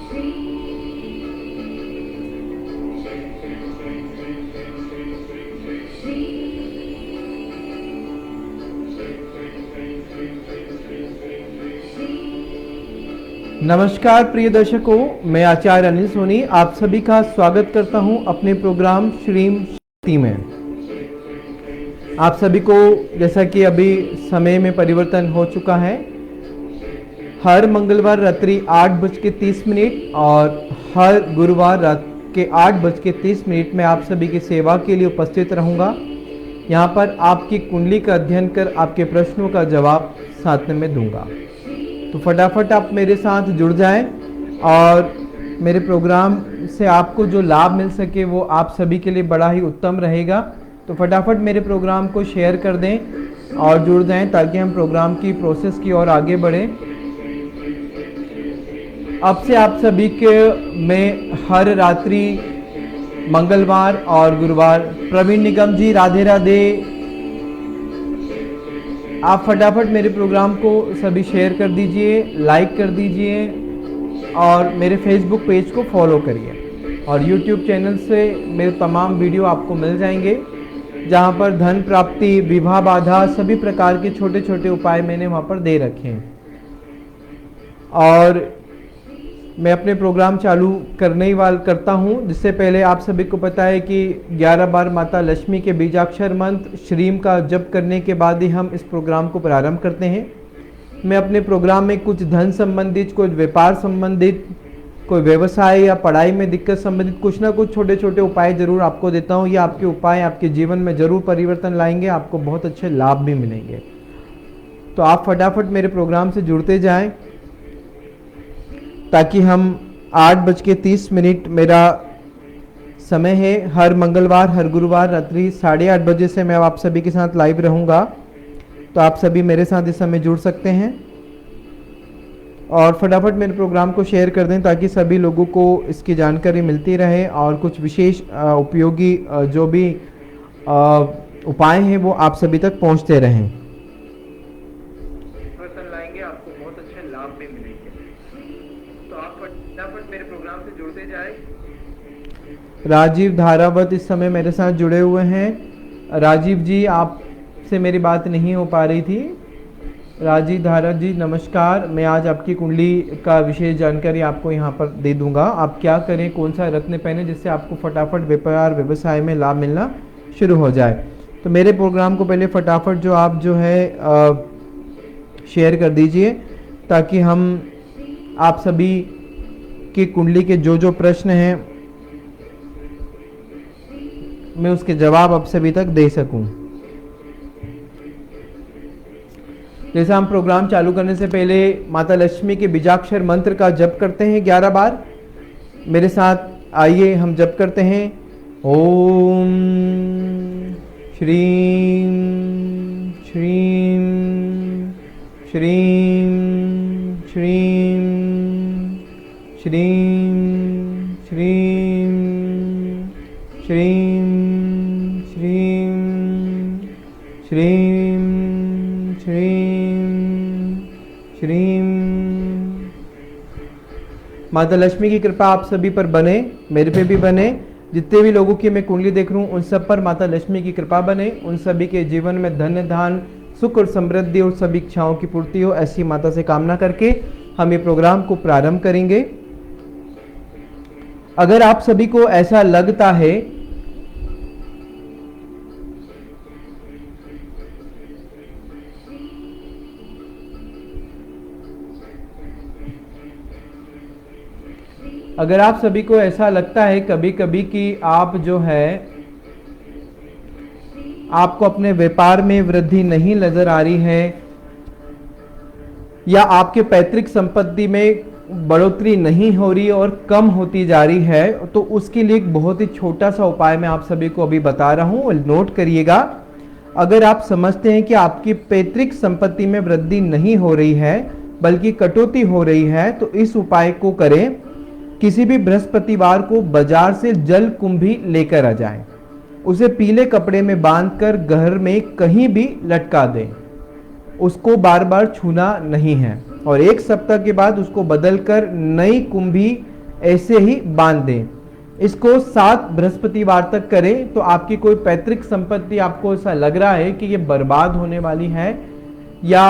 नमस्कार प्रिय दर्शकों, मैं आचार्य अनिल सोनी आप सभी का स्वागत करता हूं अपने प्रोग्राम श्रीम शक्ति में। आप सभी को जैसा कि अभी समय में परिवर्तन हो चुका है, हर मंगलवार रात्रि 8:30 और हर गुरुवार रात के 8:30 में आप सभी की सेवा के लिए उपस्थित रहूंगा। यहाँ पर आपकी कुंडली का अध्ययन कर आपके प्रश्नों का जवाब साथ में दूंगा। तो फटाफट आप मेरे साथ जुड़ जाएं और मेरे प्रोग्राम से आपको जो लाभ मिल सके वो आप सभी के लिए बड़ा ही उत्तम रहेगा। तो फटाफट मेरे प्रोग्राम को शेयर कर दें और जुड़ जाएं ताकि हम प्रोग्राम की प्रोसेस की ओर आगे बढ़ें। अब से आप सभी के मैं हर रात्रि मंगलवार और गुरुवार प्रवीण निगम जी राधे राधे। आप फटाफट मेरे प्रोग्राम को सभी शेयर कर दीजिए, लाइक कर दीजिए और मेरे फेसबुक पेज को फॉलो करिए और यूट्यूब चैनल से मेरे तमाम वीडियो आपको मिल जाएंगे जहां पर धन प्राप्ति, विवाह बाधा, सभी प्रकार के छोटे छोटे उपाय मैंने वहां पर दे रखे हैं। और मैं अपने प्रोग्राम चालू करता हूं जिससे पहले आप सभी को पता है कि 11 बार माता लक्ष्मी के बीजाक्षर मंत्र श्रीम का जप करने के बाद ही हम इस प्रोग्राम को प्रारंभ करते हैं। मैं अपने प्रोग्राम में कुछ धन संबंधित, कोई व्यापार संबंधित, कोई व्यवसाय या पढ़ाई में दिक्कत संबंधित कुछ ना कुछ छोटे छोटे उपाय जरूर आपको देता हूँ। ये आपके उपाय आपके जीवन में जरूर परिवर्तन लाएंगे, आपको बहुत अच्छे लाभ भी मिलेंगे। तो आप फटाफट मेरे प्रोग्राम से जुड़ते जाएं ताकि हम 8:30 मेरा समय है। हर मंगलवार हर गुरुवार रात्रि 8:30 बजे से मैं आप सभी के साथ लाइव रहूँगा। तो आप सभी मेरे साथ इस समय जुड़ सकते हैं और फटाफट मेरे प्रोग्राम को शेयर कर दें ताकि सभी लोगों को इसकी जानकारी मिलती रहे और कुछ विशेष उपयोगी जो भी उपाय हैं वो आप सभी तक पहुँचते रहें। लाएंगे, आपको बहुत अच्छे लाभ भी मिलेंगे। तो आप फटाफट मेरे प्रोग्राम से जुड़ते जाएं। राजीव धारावत इस समय मेरे साथ जुड़े हुए हैं। राजीव जी, आपसे मेरी बात नहीं हो पा रही थी। राजीव धारा जी नमस्कार। मैं आज आपकी कुंडली का विशेष जानकारी आपको यहाँ पर दे दूंगा। आप क्या करें, कौन सा रत्न पहने जिससे आपको फटाफट व्यापार व्यवसाय में लाभ मिलना शुरू हो जाए। तो मेरे प्रोग्राम को पहले फटाफट जो है शेयर कर दीजिए ताकि हम आप सभी की कुंडली के जो प्रश्न हैं मैं उसके जवाब आप सभी तक दे सकूं। जैसे हम प्रोग्राम चालू करने से पहले माता लक्ष्मी के बीजाक्षर मंत्र का जप करते हैं 11 बार। मेरे साथ आइए हम जप करते हैं। ओम श्रीं श्रीं श्रीं श्रीं श्रीं श्रीं श्रीं श्रीं श्रीं श्रीं श्रीं। माता लक्ष्मी की कृपा आप सभी पर बने, मेरे पे भी बने। जितने भी लोगों की मैं कुंडली देख रहा हूँ उन सब पर माता लक्ष्मी की कृपा बने। उन सभी के जीवन में धन्य धान, सुख और समृद्धि और सभी इच्छाओं की पूर्ति हो, ऐसी माता से कामना करके हम ये प्रोग्राम को प्रारंभ करेंगे। अगर आप सभी को ऐसा लगता है अगर आप सभी को ऐसा लगता है कभी कभी कि आप जो है आपको अपने व्यापार में वृद्धि नहीं नजर आ रही है या आपके पैतृक संपत्ति में बढ़ोतरी नहीं हो रही और कम होती जा रही है, तो उसके लिए एक बहुत ही छोटा सा उपाय मैं आप सभी को अभी बता रहा हूं, नोट करिएगा। अगर आप समझते हैं कि आपकी पैतृक संपत्ति में वृद्धि नहीं हो रही है बल्कि कटौती हो रही है, तो इस उपाय को करें। किसी भी बृहस्पतिवार को बाजार से जल कुंभी लेकर आ जाएं, उसे पीले कपड़े में बांधकर घर में कहीं भी लटका दें। उसको बार बार छूना नहीं है और 1 सप्ताह के बाद उसको बदलकर नई कुंभी ऐसे ही बांध दें। इसको 7 बृहस्पतिवार तक करें। तो आपकी कोई पैतृक संपत्ति आपको ऐसा लग रहा है कि ये बर्बाद होने वाली है या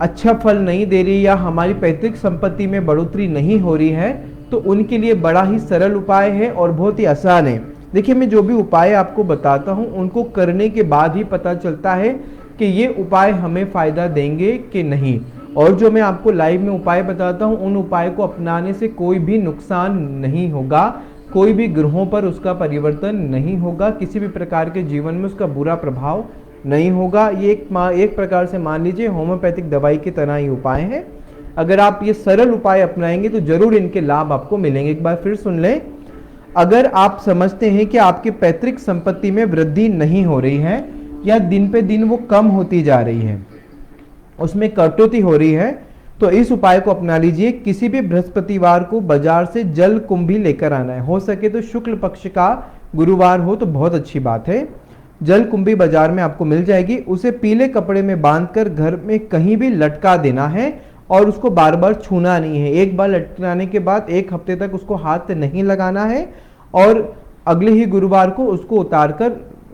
अच्छा फल नहीं दे रही या हमारी पैतृक संपत्ति में बढ़ोतरी नहीं हो रही है, तो उनके लिए बड़ा ही सरल उपाय है और बहुत ही आसान है। देखिए, मैं जो भी उपाय आपको बताता हूं उनको करने के बाद ही पता चलता है कि ये उपाय हमें फायदा देंगे कि नहीं। और जो मैं आपको लाइव में उपाय बताता हूं उन उपाय को अपनाने से कोई भी नुकसान नहीं होगा, कोई भी ग्रहों पर उसका परिवर्तन नहीं होगा, किसी भी प्रकार के जीवन में उसका बुरा प्रभाव नहीं होगा। ये एक प्रकार से मान लीजिए होम्योपैथिक दवाई की तरह ही उपाय है। अगर आप ये सरल उपाय अपनाएंगे तो जरूर इनके लाभ आपको मिलेंगे। एक बार फिर सुन लें, अगर आप समझते हैं कि आपकी पैतृक संपत्ति में वृद्धि नहीं हो रही है या दिन पे दिन वो कम होती जा रही है, उसमें कटौती हो रही है, तो इस उपाय को अपना लीजिए। किसी भी बृहस्पतिवार को बाजार से जल कुंभी लेकर आना है। हो सके तो शुक्ल पक्ष का गुरुवार हो तो बहुत अच्छी बात है। जल कुंभी बाजार में आपको मिल जाएगी। उसे पीले कपड़े में बांधकर घर में कहीं भी लटका देना है और उसको बार बार छूना नहीं है। एक बार लटकाने के बाद 1 हफ्ते तक उसको हाथ नहीं लगाना है और अगले ही गुरुवार को उसको उतार कर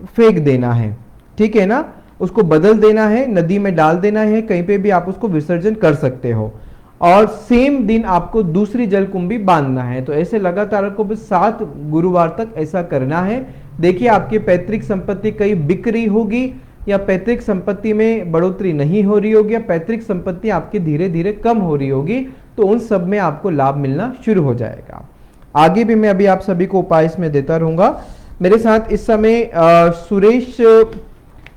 फेंक देना है। ठीक है ना, उसको बदल देना है, नदी में डाल देना है, कहीं पे भी आप उसको विसर्जन कर सकते हो। और सेम दिन आपको दूसरी जल कुंभी बांधना है। तो ऐसे लगातार आपको बस 7 गुरुवार तक ऐसा करना है। देखिए, आपकी पैतृक संपत्ति कहीं बिक रही होगी या पैतृक संपत्ति में बढ़ोतरी नहीं हो रही होगी या पैतृक संपत्ति आपकी धीरे धीरे कम हो रही होगी, तो उन सब में आपको लाभ मिलना शुरू हो जाएगा। आगे भी मैं अभी आप सभी को उपाय इसमें देता रहूंगा। मेरे साथ इस समय सुरेश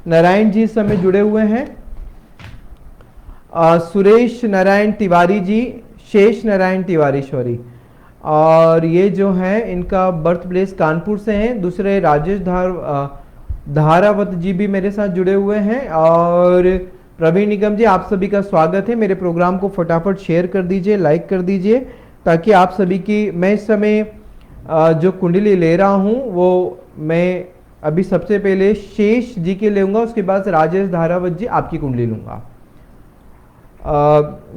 नारायण जी इस समय जुड़े हुए हैं। सुरेश नारायण तिवारी जी, शेष नारायण तिवारी सॉरी, और ये जो है इनका बर्थ प्लेस कानपुर से हैं। दूसरे राजेश धारावत जी भी मेरे साथ जुड़े हुए हैं। और प्रवीण निगम जी, आप सभी का स्वागत है। मेरे प्रोग्राम को फटाफट शेयर कर दीजिए, लाइक कर दीजिए, ताकि आप सभी की, मैं इस समय जो कुंडली ले रहा हूं वो मैं अभी सबसे पहले शेष जी के लूंगा, उसके बाद राजेश धारावत जी आपकी कुंडली लूंगा।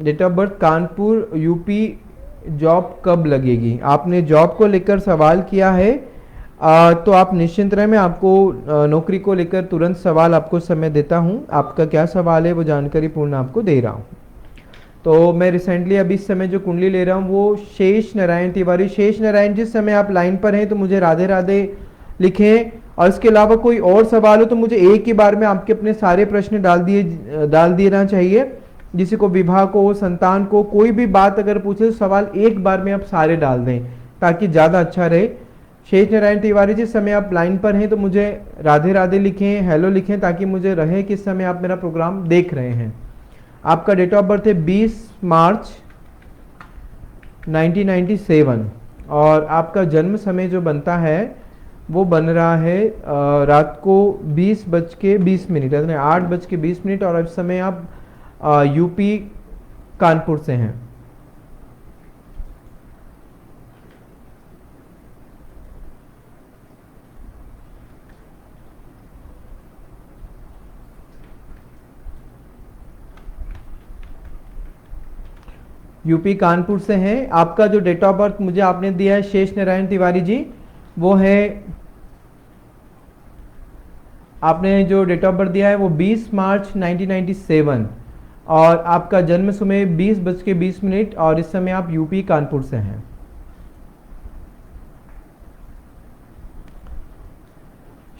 Date of birth Kanpur UP. Job कब लगेगी? आपने जॉब को लेकर सवाल किया है, तो आप निश्चिंत रहे, मैं आपको नौकरी को लेकर तुरंत सवाल आपको समय देता हूं। आपका क्या सवाल है वो जानकारी पूर्ण आपको दे रहा हूं। तो मैं रिसेंटली अभी इस समय जो कुंडली ले रहा हूं वो शेष नारायण तिवारी। शेष नारायण जिस समय आप लाइन पर हैं तो मुझे राधे राधे लिखें, और इसके अलावा कोई और सवाल हो तो मुझे एक ही बार में आपके अपने सारे प्रश्न डाल देना चाहिए। किसी को विवाह को, संतान को, कोई भी बात अगर पूछे तो सवाल एक बार में आप सारे डाल दें ताकि ज़्यादा अच्छा रहे। शेष नारायण तिवारी जिस समय आप लाइन पर हैं तो मुझे राधे राधे लिखें, हेलो लिखें, ताकि मुझे रहे कि इस समय आप मेरा प्रोग्राम देख रहे हैं। आपका डेट ऑफ बर्थ है 20 मार्च 1997 और आपका जन्म समय जो बनता है वो बन रहा है रात को 20:20 यानी 8:20 और इस समय आप यूपी कानपुर से हैं। यूपी कानपुर से हैं। आपका जो डेट ऑफ बर्थ मुझे आपने दिया है शेष नारायण तिवारी जी, वो है, आपने जो डेट ऑफ बर्थ दिया है वो 20 मार्च 1997 और आपका जन्म समय 20:20 और इस समय आप यूपी कानपुर से हैं।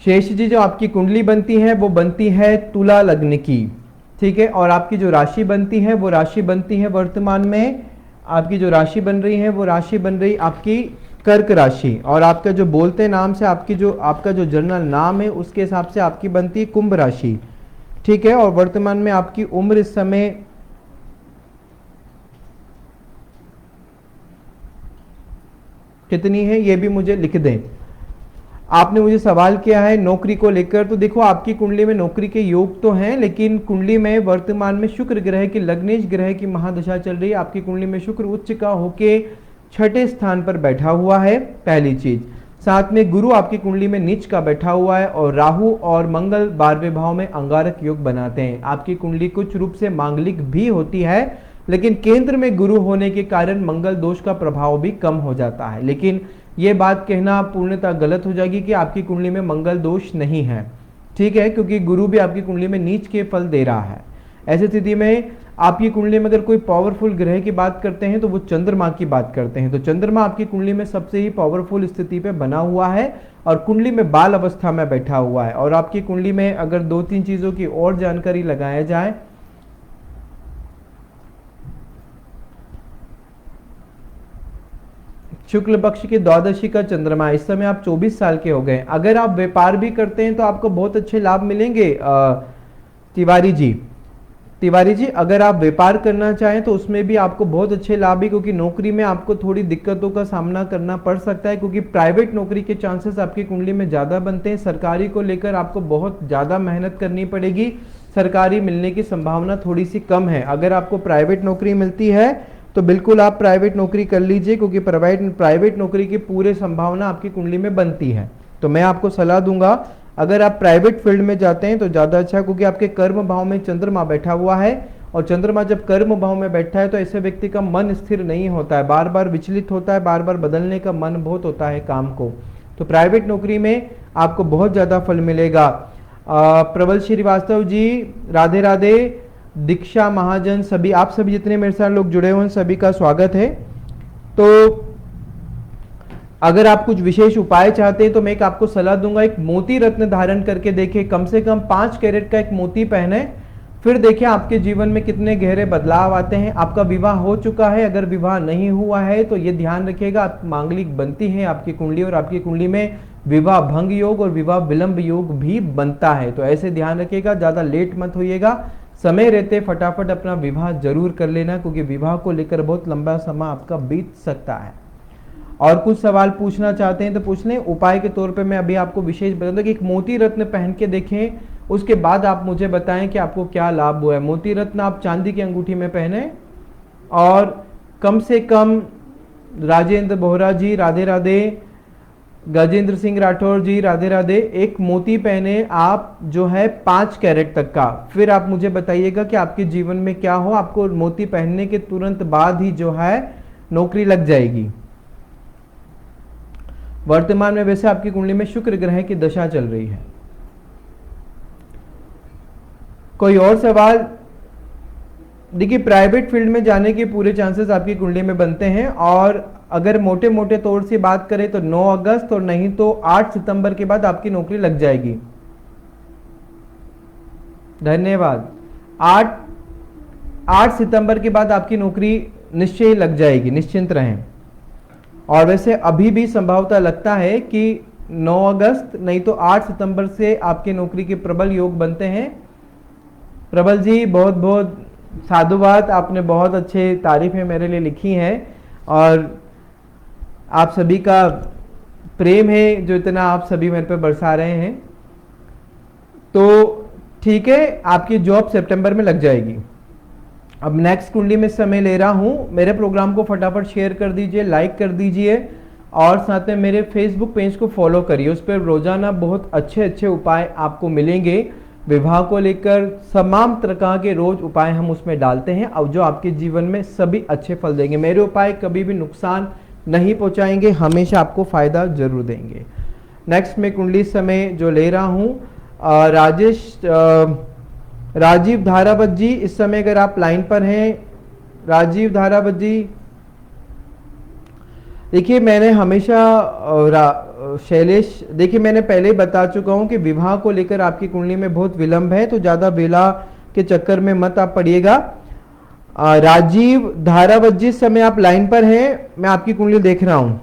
शेष जी, जो आपकी कुंडली बनती है वो बनती है तुला लग्न की, ठीक है, और आपकी जो राशि बनती है वो राशि बनती है वर्तमान में, आपकी जो राशि बन रही है वो राशि बन रही आपकी कर्क राशि, और आपका जो बोलते नाम से आपका जो जर्नल नाम है उसके हिसाब से आपकी बनती है कुंभ राशि, ठीक है। और वर्तमान में आपकी उम्र इस समय कितनी है ये भी मुझे लिख दें। आपने मुझे सवाल किया है नौकरी को लेकर, तो देखो आपकी कुंडली में नौकरी के योग तो हैं, लेकिन कुंडली में वर्तमान में शुक्र ग्रह की, लग्नेश ग्रह की महादशा चल रही है। आपकी कुंडली में शुक्र उच्च का होके 6ठे स्थान पर बैठा हुआ है, पहली चीज। साथ में गुरु आपकी कुंडली में नीच का बैठा हुआ है और राहु और मंगल 12वें भाव में अंगारक योग बनाते हैं। आपकी कुंडली कुछ रूप से मांगलिक भी होती है, लेकिन केंद्र में गुरु होने के कारण मंगल दोष का प्रभाव भी कम हो जाता है। लेकिन यह बात कहना पूर्णतः गलत हो जाएगी कि आपकी कुंडली में मंगल दोष नहीं है, ठीक है, क्योंकि गुरु भी आपकी कुंडली में नीच के फल दे रहा है। ऐसी स्थिति में आपकी कुंडली में अगर कोई पावरफुल ग्रह की बात करते हैं तो वो चंद्रमा की बात करते हैं। तो चंद्रमा आपकी कुंडली में सबसे ही पावरफुल स्थिति पे बना हुआ है और कुंडली में बाल अवस्था में बैठा हुआ है। और आपकी कुंडली में अगर 2-3 चीजों की और जानकारी लगाया जाए, शुक्ल पक्ष की द्वादशी का चंद्रमा, इस समय आप 24 साल के हो गए। अगर आप व्यापार भी करते हैं तो आपको बहुत अच्छे लाभ मिलेंगे। तिवारी जी, अगर आप व्यापार करना चाहें तो उसमें भी आपको बहुत अच्छे लाभ है, क्योंकि नौकरी में आपको थोड़ी दिक्कतों का सामना करना पड़ सकता है, क्योंकि प्राइवेट नौकरी के चांसेस आपकी कुंडली में ज़्यादा बनते हैं। सरकारी को लेकर आपको बहुत ज़्यादा मेहनत करनी पड़ेगी, सरकारी मिलने की संभावना थोड़ी सी कम है। अगर आपको प्राइवेट नौकरी मिलती है तो बिल्कुल आप प्राइवेट नौकरी कर लीजिए, क्योंकि प्राइवेट नौकरी की पूरी संभावना आपकी कुंडली में बनती है। तो मैं आपको सलाह दूंगा, अगर आप प्राइवेट फील्ड में जाते हैं तो ज़्यादा अच्छा, क्योंकि आपके कर्म भाव में चंद्रमा बैठा हुआ है और चंद्रमा जब कर्म भाव में बैठा है तो ऐसे व्यक्ति का मन स्थिर नहीं होता है, बार बार विचलित होता है, बार बार बदलने का मन बहुत होता है काम को। तो प्राइवेट नौकरी में आपको बहुत ज़्यादा फल मिलेगा। प्रबल श्रीवास्तव जी, राधे राधे। दीक्षा महाजन, सभी आप सभी जितने मेरे साथ लोग जुड़े हुए हैं सभी का स्वागत है। तो अगर आप कुछ विशेष उपाय चाहते हैं तो मैं एक आपको सलाह दूंगा, एक मोती रत्न धारण करके देखें, कम से कम 5 कैरेट का एक मोती पहने, फिर देखिए आपके जीवन में कितने गहरे बदलाव आते हैं। आपका विवाह हो चुका है, अगर विवाह नहीं हुआ है तो ये ध्यान रखिएगा, आप मांगलिक बनती है आपकी कुंडली, और आपकी कुंडली में विवाह भंग योग और विवाह विलंब योग भी बनता है। तो ऐसे ध्यान रखिएगा, ज़्यादा लेट मत होइएगा, समय रहते फटाफट अपना विवाह जरूर कर लेना, क्योंकि विवाह को लेकर बहुत लंबा समय आपका बीत सकता है। और कुछ सवाल पूछना चाहते हैं तो पूछ लें। उपाय के तौर पे मैं अभी आपको विशेष बता दूं कि एक मोती रत्न पहन के देखें, उसके बाद आप मुझे बताएं कि आपको क्या लाभ हुआ है। मोती रत्न आप चांदी की अंगूठी में पहने, और कम से कम राजेंद्र बोहरा जी राधे राधे, गजेंद्र सिंह राठौर जी राधे राधे, एक मोती पहने आप जो है 5 कैरेट तक का। फिर आप मुझे बताइएगा कि आपके जीवन में क्या हो। आपको मोती पहनने के तुरंत बाद ही जो है नौकरी लग जाएगी। वर्तमान में वैसे आपकी कुंडली में शुक्र ग्रह की दशा चल रही है। कोई और सवाल? देखिए, प्राइवेट फील्ड में जाने के पूरे चांसेस आपकी कुंडली में बनते हैं, और अगर मोटे मोटे तौर से बात करें तो 9 अगस्त और नहीं तो 8 सितंबर के बाद आपकी नौकरी लग जाएगी। धन्यवाद। 8 सितंबर के बाद आपकी नौकरी निश्चय ही लग जाएगी, निश्चिंत रहें। और वैसे अभी भी संभवतः लगता है कि 9 अगस्त नहीं तो 8 सितंबर से आपकी नौकरी के प्रबल योग बनते हैं। प्रबल जी, बहुत बहुत साधुवाद, आपने बहुत अच्छे तारीफें मेरे लिए लिखी हैं, और आप सभी का प्रेम है जो इतना आप सभी मेरे पे बरसा रहे हैं। तो ठीक है, आपकी जॉब सितंबर में लग जाएगी। अब नेक्स्ट कुंडली में समय ले रहा हूं, मेरे प्रोग्राम को फटाफट शेयर कर दीजिए, लाइक कर दीजिए, और साथ में मेरे फेसबुक पेज को फॉलो करिए। उस पर रोजाना बहुत अच्छे अच्छे उपाय आपको मिलेंगे। विवाह को लेकर तमाम प्रकार के रोज उपाय हम उसमें डालते हैं, और जो आपके जीवन में सभी अच्छे फल देंगे। मेरे उपाय कभी भी नुकसान नहीं पहुंचाएंगे, हमेशा आपको फायदा जरूर देंगे। नेक्स्ट में कुंडली समय जो ले रहा हूं, राजीव धारावत जी, इस समय अगर आप लाइन पर हैं, राजीव धारावत जी, देखिए मैंने हमेशा शैलेश, देखिए मैंने पहले ही बता चुका हूं कि विवाह को लेकर आपकी कुंडली में बहुत विलंब है, तो ज्यादा बेला के चक्कर में मत आप पड़िएगा। राजीव धारावत जी, समय आप लाइन पर हैं, मैं आपकी कुंडली देख रहा हूं।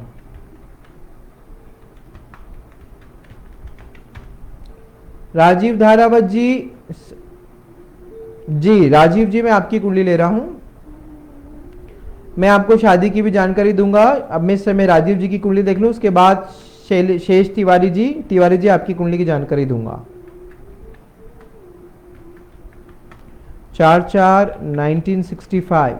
राजीव धारावत जी, राजीव जी, मैं आपकी कुंडली ले रहा हूं। मैं आपको शादी की भी जानकारी दूंगा। अब मैं इस समय राजीव जी की कुंडली देख लूं, उसके बाद शेष तिवारी जी आपकी कुंडली की जानकारी दूंगा। 4/4/1965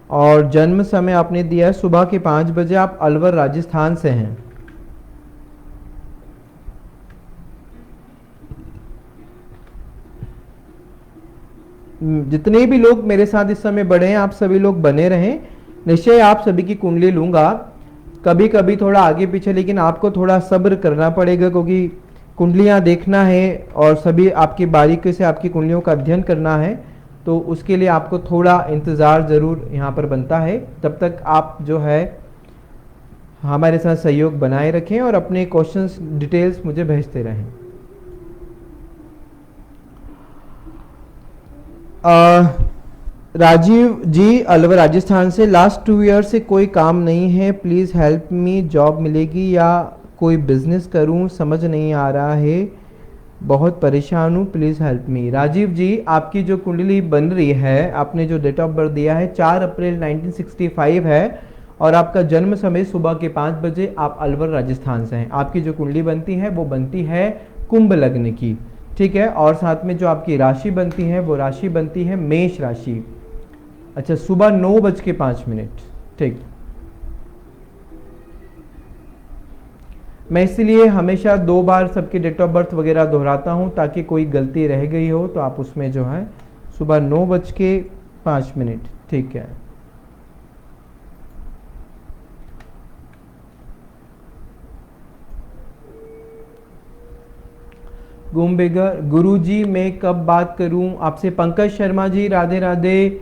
और जन्म समय आपने दिया है सुबह के 5 बजे। आप अलवर राजस्थान से हैं। जितने भी लोग मेरे साथ इस समय बड़े हैं, आप सभी लोग बने रहें। निश्चय आप सभी की कुंडली लूंगा, कभी कभी थोड़ा आगे पीछे, लेकिन आपको थोड़ा सब्र करना पड़ेगा, क्योंकि कुंडलियां देखना है और सभी आपकी बारीकी से आपकी कुंडलियों का अध्ययन करना है, तो उसके लिए आपको थोड़ा इंतज़ार ज़रूर यहाँ पर बनता है। तब तक आप जो है हमारे साथ सहयोग बनाए रखें और अपने क्वेश्चंस डिटेल्स मुझे भेजते रहें। राजीव जी अलवर राजस्थान से, लास्ट 2 ईयर से कोई काम नहीं है, प्लीज़ हेल्प मी, जॉब मिलेगी या कोई बिजनेस करूं, समझ नहीं आ रहा है, बहुत परेशान हूं, प्लीज़ हेल्प मी। राजीव जी, आपकी जो कुंडली बन रही है, आपने जो डेट ऑफ बर्थ दिया है 4 अप्रैल 1965 है और आपका जन्म समय सुबह के 5 बजे, आप अलवर राजस्थान से हैं। आपकी जो कुंडली बनती है वो बनती है कुंभ लग्न की, ठीक है। और साथ में जो आपकी राशि बनती है वो राशि बनती है मेष राशि। अच्छा, सुबह 9:05, ठीक। मैं इसलिए हमेशा 2 बार सबके डेट ऑफ बर्थ वगैरह दोहराता हूं, ताकि कोई गलती रह गई हो तो आप उसमें जो है सुबह 9:05, ठीक है। गुमबेगर गुरुजी, मैं कब बात करूं आपसे? पंकज शर्मा जी, राधे राधे।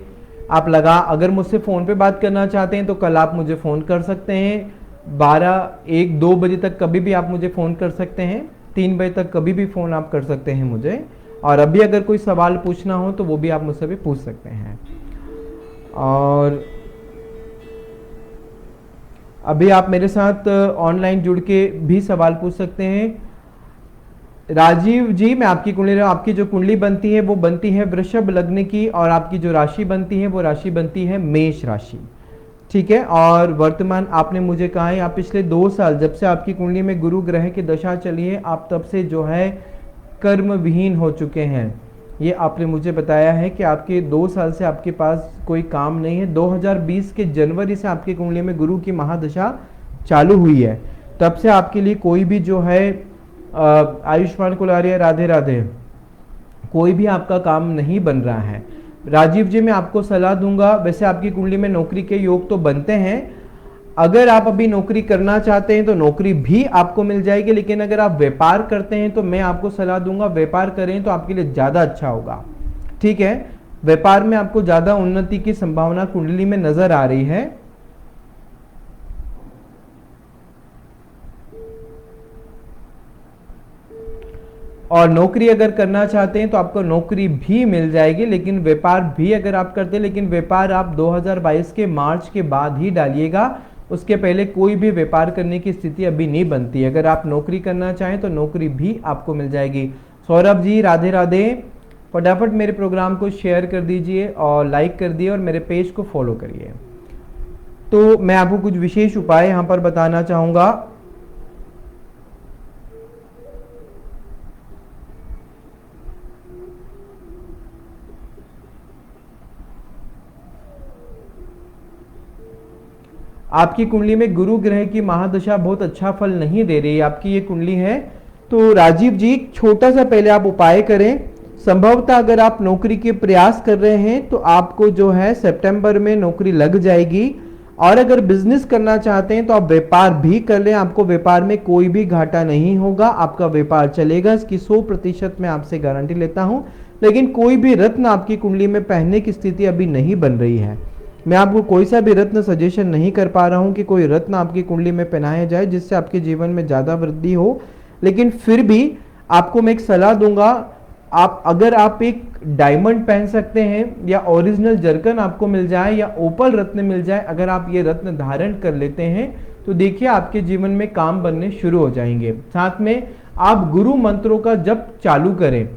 आप अगर मुझसे फ़ोन पे बात करना चाहते हैं तो कल आप मुझे फ़ोन कर सकते हैं, 12, 1, 2 बजे तक कभी भी आप मुझे फ़ोन कर सकते हैं, 3 बजे तक कभी भी फ़ोन आप कर सकते हैं मुझे। और अभी अगर कोई सवाल पूछना हो तो वो भी आप मुझसे भी पूछ सकते हैं। और अभी आप मेरे साथ ऑनलाइन जुड़ के भी सवाल पूछ सकते हैं। राजीव जी, मैं आपकी कुंडली, आपकी जो कुंडली बनती है वो बनती है वृषभ लग्न की और आपकी जो राशि बनती है वो राशि बनती है मेष राशि, ठीक है। और वर्तमान आपने मुझे कहा है आप पिछले 2 साल, जब से आपकी कुंडली में गुरु ग्रह की दशा चली है, आप तब से जो है कर्म विहीन हो चुके हैं। ये आपने मुझे बताया है कि आपके 2 साल से आपके पास कोई काम नहीं है। 2020 के जनवरी से आपकी कुंडली में गुरु की महादशा चालू हुई है, तब से आपके लिए कोई भी जो है आयुष्मान कुलारिया, राधे राधे, कोई भी आपका काम नहीं बन रहा है। राजीव जी, मैं आपको सलाह दूंगा, वैसे आपकी कुंडली में नौकरी के योग तो बनते हैं, अगर आप अभी नौकरी करना चाहते हैं तो नौकरी भी आपको मिल जाएगी, लेकिन अगर आप व्यापार करते हैं तो मैं आपको सलाह दूंगा व्यापार करें तो आपके लिए ज़्यादा अच्छा होगा, ठीक है। व्यापार में आपको ज़्यादा उन्नति की संभावना कुंडली में नजर आ रही है। और नौकरी अगर करना चाहते हैं तो आपको नौकरी भी मिल जाएगी, लेकिन व्यापार भी अगर आप करते हैं, लेकिन व्यापार आप 2022 के मार्च के बाद ही डालिएगा, उसके पहले कोई भी व्यापार करने की स्थिति अभी नहीं बनती। अगर आप नौकरी करना चाहें तो नौकरी भी आपको मिल जाएगी। सौरभ जी, राधे राधे, फटाफट मेरे प्रोग्राम को शेयर कर दीजिए और लाइक कर दिए और मेरे पेज को फॉलो करिए। तो मैं आपको कुछ विशेष उपाय यहाँ पर बताना चाहूँगा। आपकी कुंडली में गुरु ग्रह की महादशा बहुत अच्छा फल नहीं दे रही है, आपकी ये कुंडली है। तो राजीव जी, छोटा सा पहले आप उपाय करें। संभवतः अगर आप नौकरी के प्रयास कर रहे हैं तो आपको जो है सितंबर में नौकरी लग जाएगी, और अगर बिजनेस करना चाहते हैं तो आप व्यापार भी कर लें, आपको व्यापार में कोई भी घाटा नहीं होगा, आपका व्यापार चलेगा, इसकी 100% मैं आपसे गारंटी लेता हूं। लेकिन कोई भी रत्न आपकी कुंडली में पहनने की स्थिति अभी नहीं बन रही है। मैं आपको कोई सा भी रत्न सजेशन नहीं कर पा रहा हूं कि कोई रत्न आपकी कुंडली में पहनाया जाए जिससे आपके जीवन में ज़्यादा वृद्धि हो, लेकिन फिर भी आपको मैं एक सलाह दूंगा, अगर आप एक डायमंड पहन सकते हैं या ओरिजिनल जरकन आपको मिल जाए या ओपल रत्न मिल जाए, अगर आप ये रत्न धारण कर लेते हैं तो देखिए आपके जीवन में काम बनने शुरू हो जाएंगे। साथ में आप गुरु मंत्रों का जप चालू करें,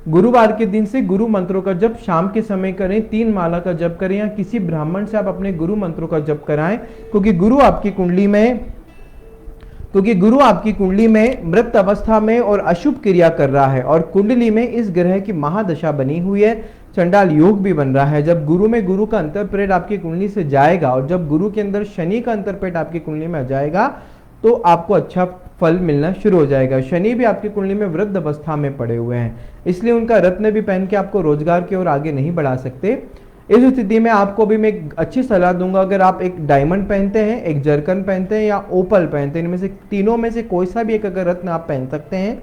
गुरुवार के दिन से गुरु मंत्रों का जप शाम के समय करें, 3 माला का जप करें या किसी ब्राह्मण से आप अपने गुरु मंत्रों का जप कराएं, क्योंकि गुरु आपकी कुंडली में मृत अवस्था में और अशुभ क्रिया कर रहा है, और कुंडली में इस ग्रह की महादशा बनी हुई है, चंडाल योग भी बन रहा है। जब गुरु में गुरु का अंतरप्रेट आपकी कुंडली से जाएगा और जब गुरु के अंदर शनि का अंतरप्रेट आपकी कुंडली में आ जाएगा तो आपको अच्छा फल मिलना शुरू हो जाएगा। शनि भी आपकी कुंडली में वृद्ध अवस्था में पड़े हुए हैं, इसलिए उनका रत्न भी पहन के आपको रोजगार की ओर आगे नहीं बढ़ा सकते। इस स्थिति में आपको भी मैं एक अच्छी सलाह दूंगा, अगर आप एक डायमंड पहनते हैं, एक जरकन पहनते हैं या ओपल पहनते हैं, इनमें से तीनों में से कोई सा भी एक अगर रत्न आप पहन सकते हैं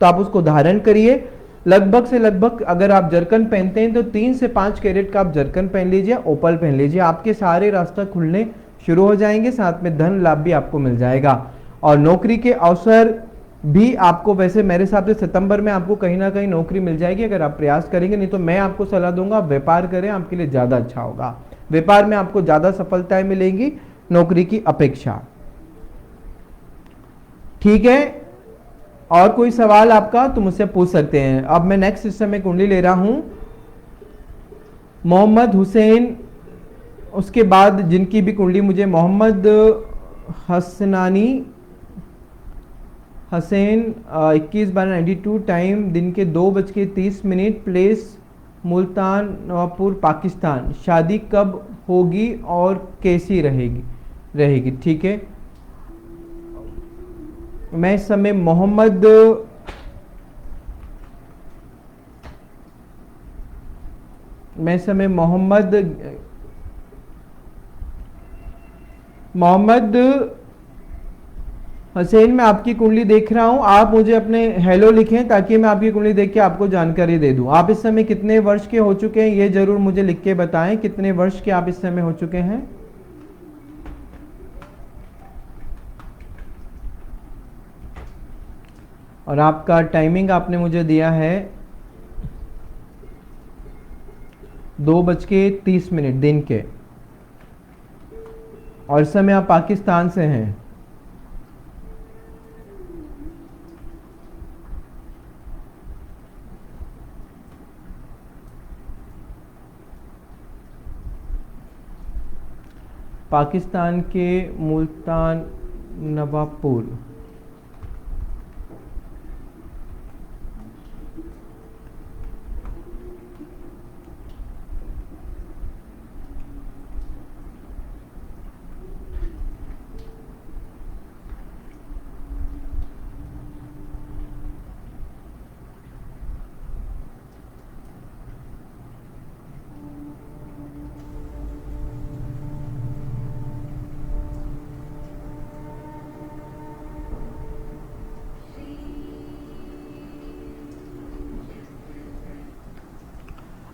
तो आप उसको धारण करिए। लगभग से लगभग अगर आप जरकन पहनते हैं तो 3 से 5 कैरेट का आप जरकन पहन लीजिए, ओपल पहन लीजिए, आपके सारे रास्ता खुलने शुरू हो जाएंगे, साथ में धन लाभ भी आपको मिल जाएगा। और नौकरी के अवसर भी आपको, वैसे मेरे हिसाब से सितंबर में आपको कहीं ना कहीं नौकरी मिल जाएगी अगर आप प्रयास करेंगे, नहीं तो मैं आपको सलाह दूंगा आप व्यापार करें, आपके लिए ज़्यादा अच्छा होगा। व्यापार में आपको ज़्यादा सफलताएं मिलेंगी नौकरी की अपेक्षा। ठीक है, और कोई सवाल आपका तो मुझसे पूछ सकते हैं। अब मैं नेक्स्ट सिस्टम में कुंडली ले रहा हूं मोहम्मद हुसैन, उसके बाद जिनकी भी कुंडली मुझे मोहम्मद हसनानी हसैन 21/92, टाइम दिन के 2:30, प्लेस मुल्तान नवापुर पाकिस्तान, शादी कब होगी और कैसी रहेगी। ठीक है, मैं इस समय मोहम्मद हसैन में आपकी कुंडली देख रहा हूं। आप मुझे अपने हेलो लिखें ताकि मैं आपकी कुंडली देख के आपको जानकारी दे दूं। आप इस समय कितने वर्ष के हो चुके हैं ये जरूर मुझे लिख के बताएं, कितने वर्ष के आप इस समय हो चुके हैं। और आपका टाइमिंग आपने मुझे दिया है 2:30 दिन के, और इस समय आप पाकिस्तान से हैं। पाकिस्तान के मुल्तान नवापुर।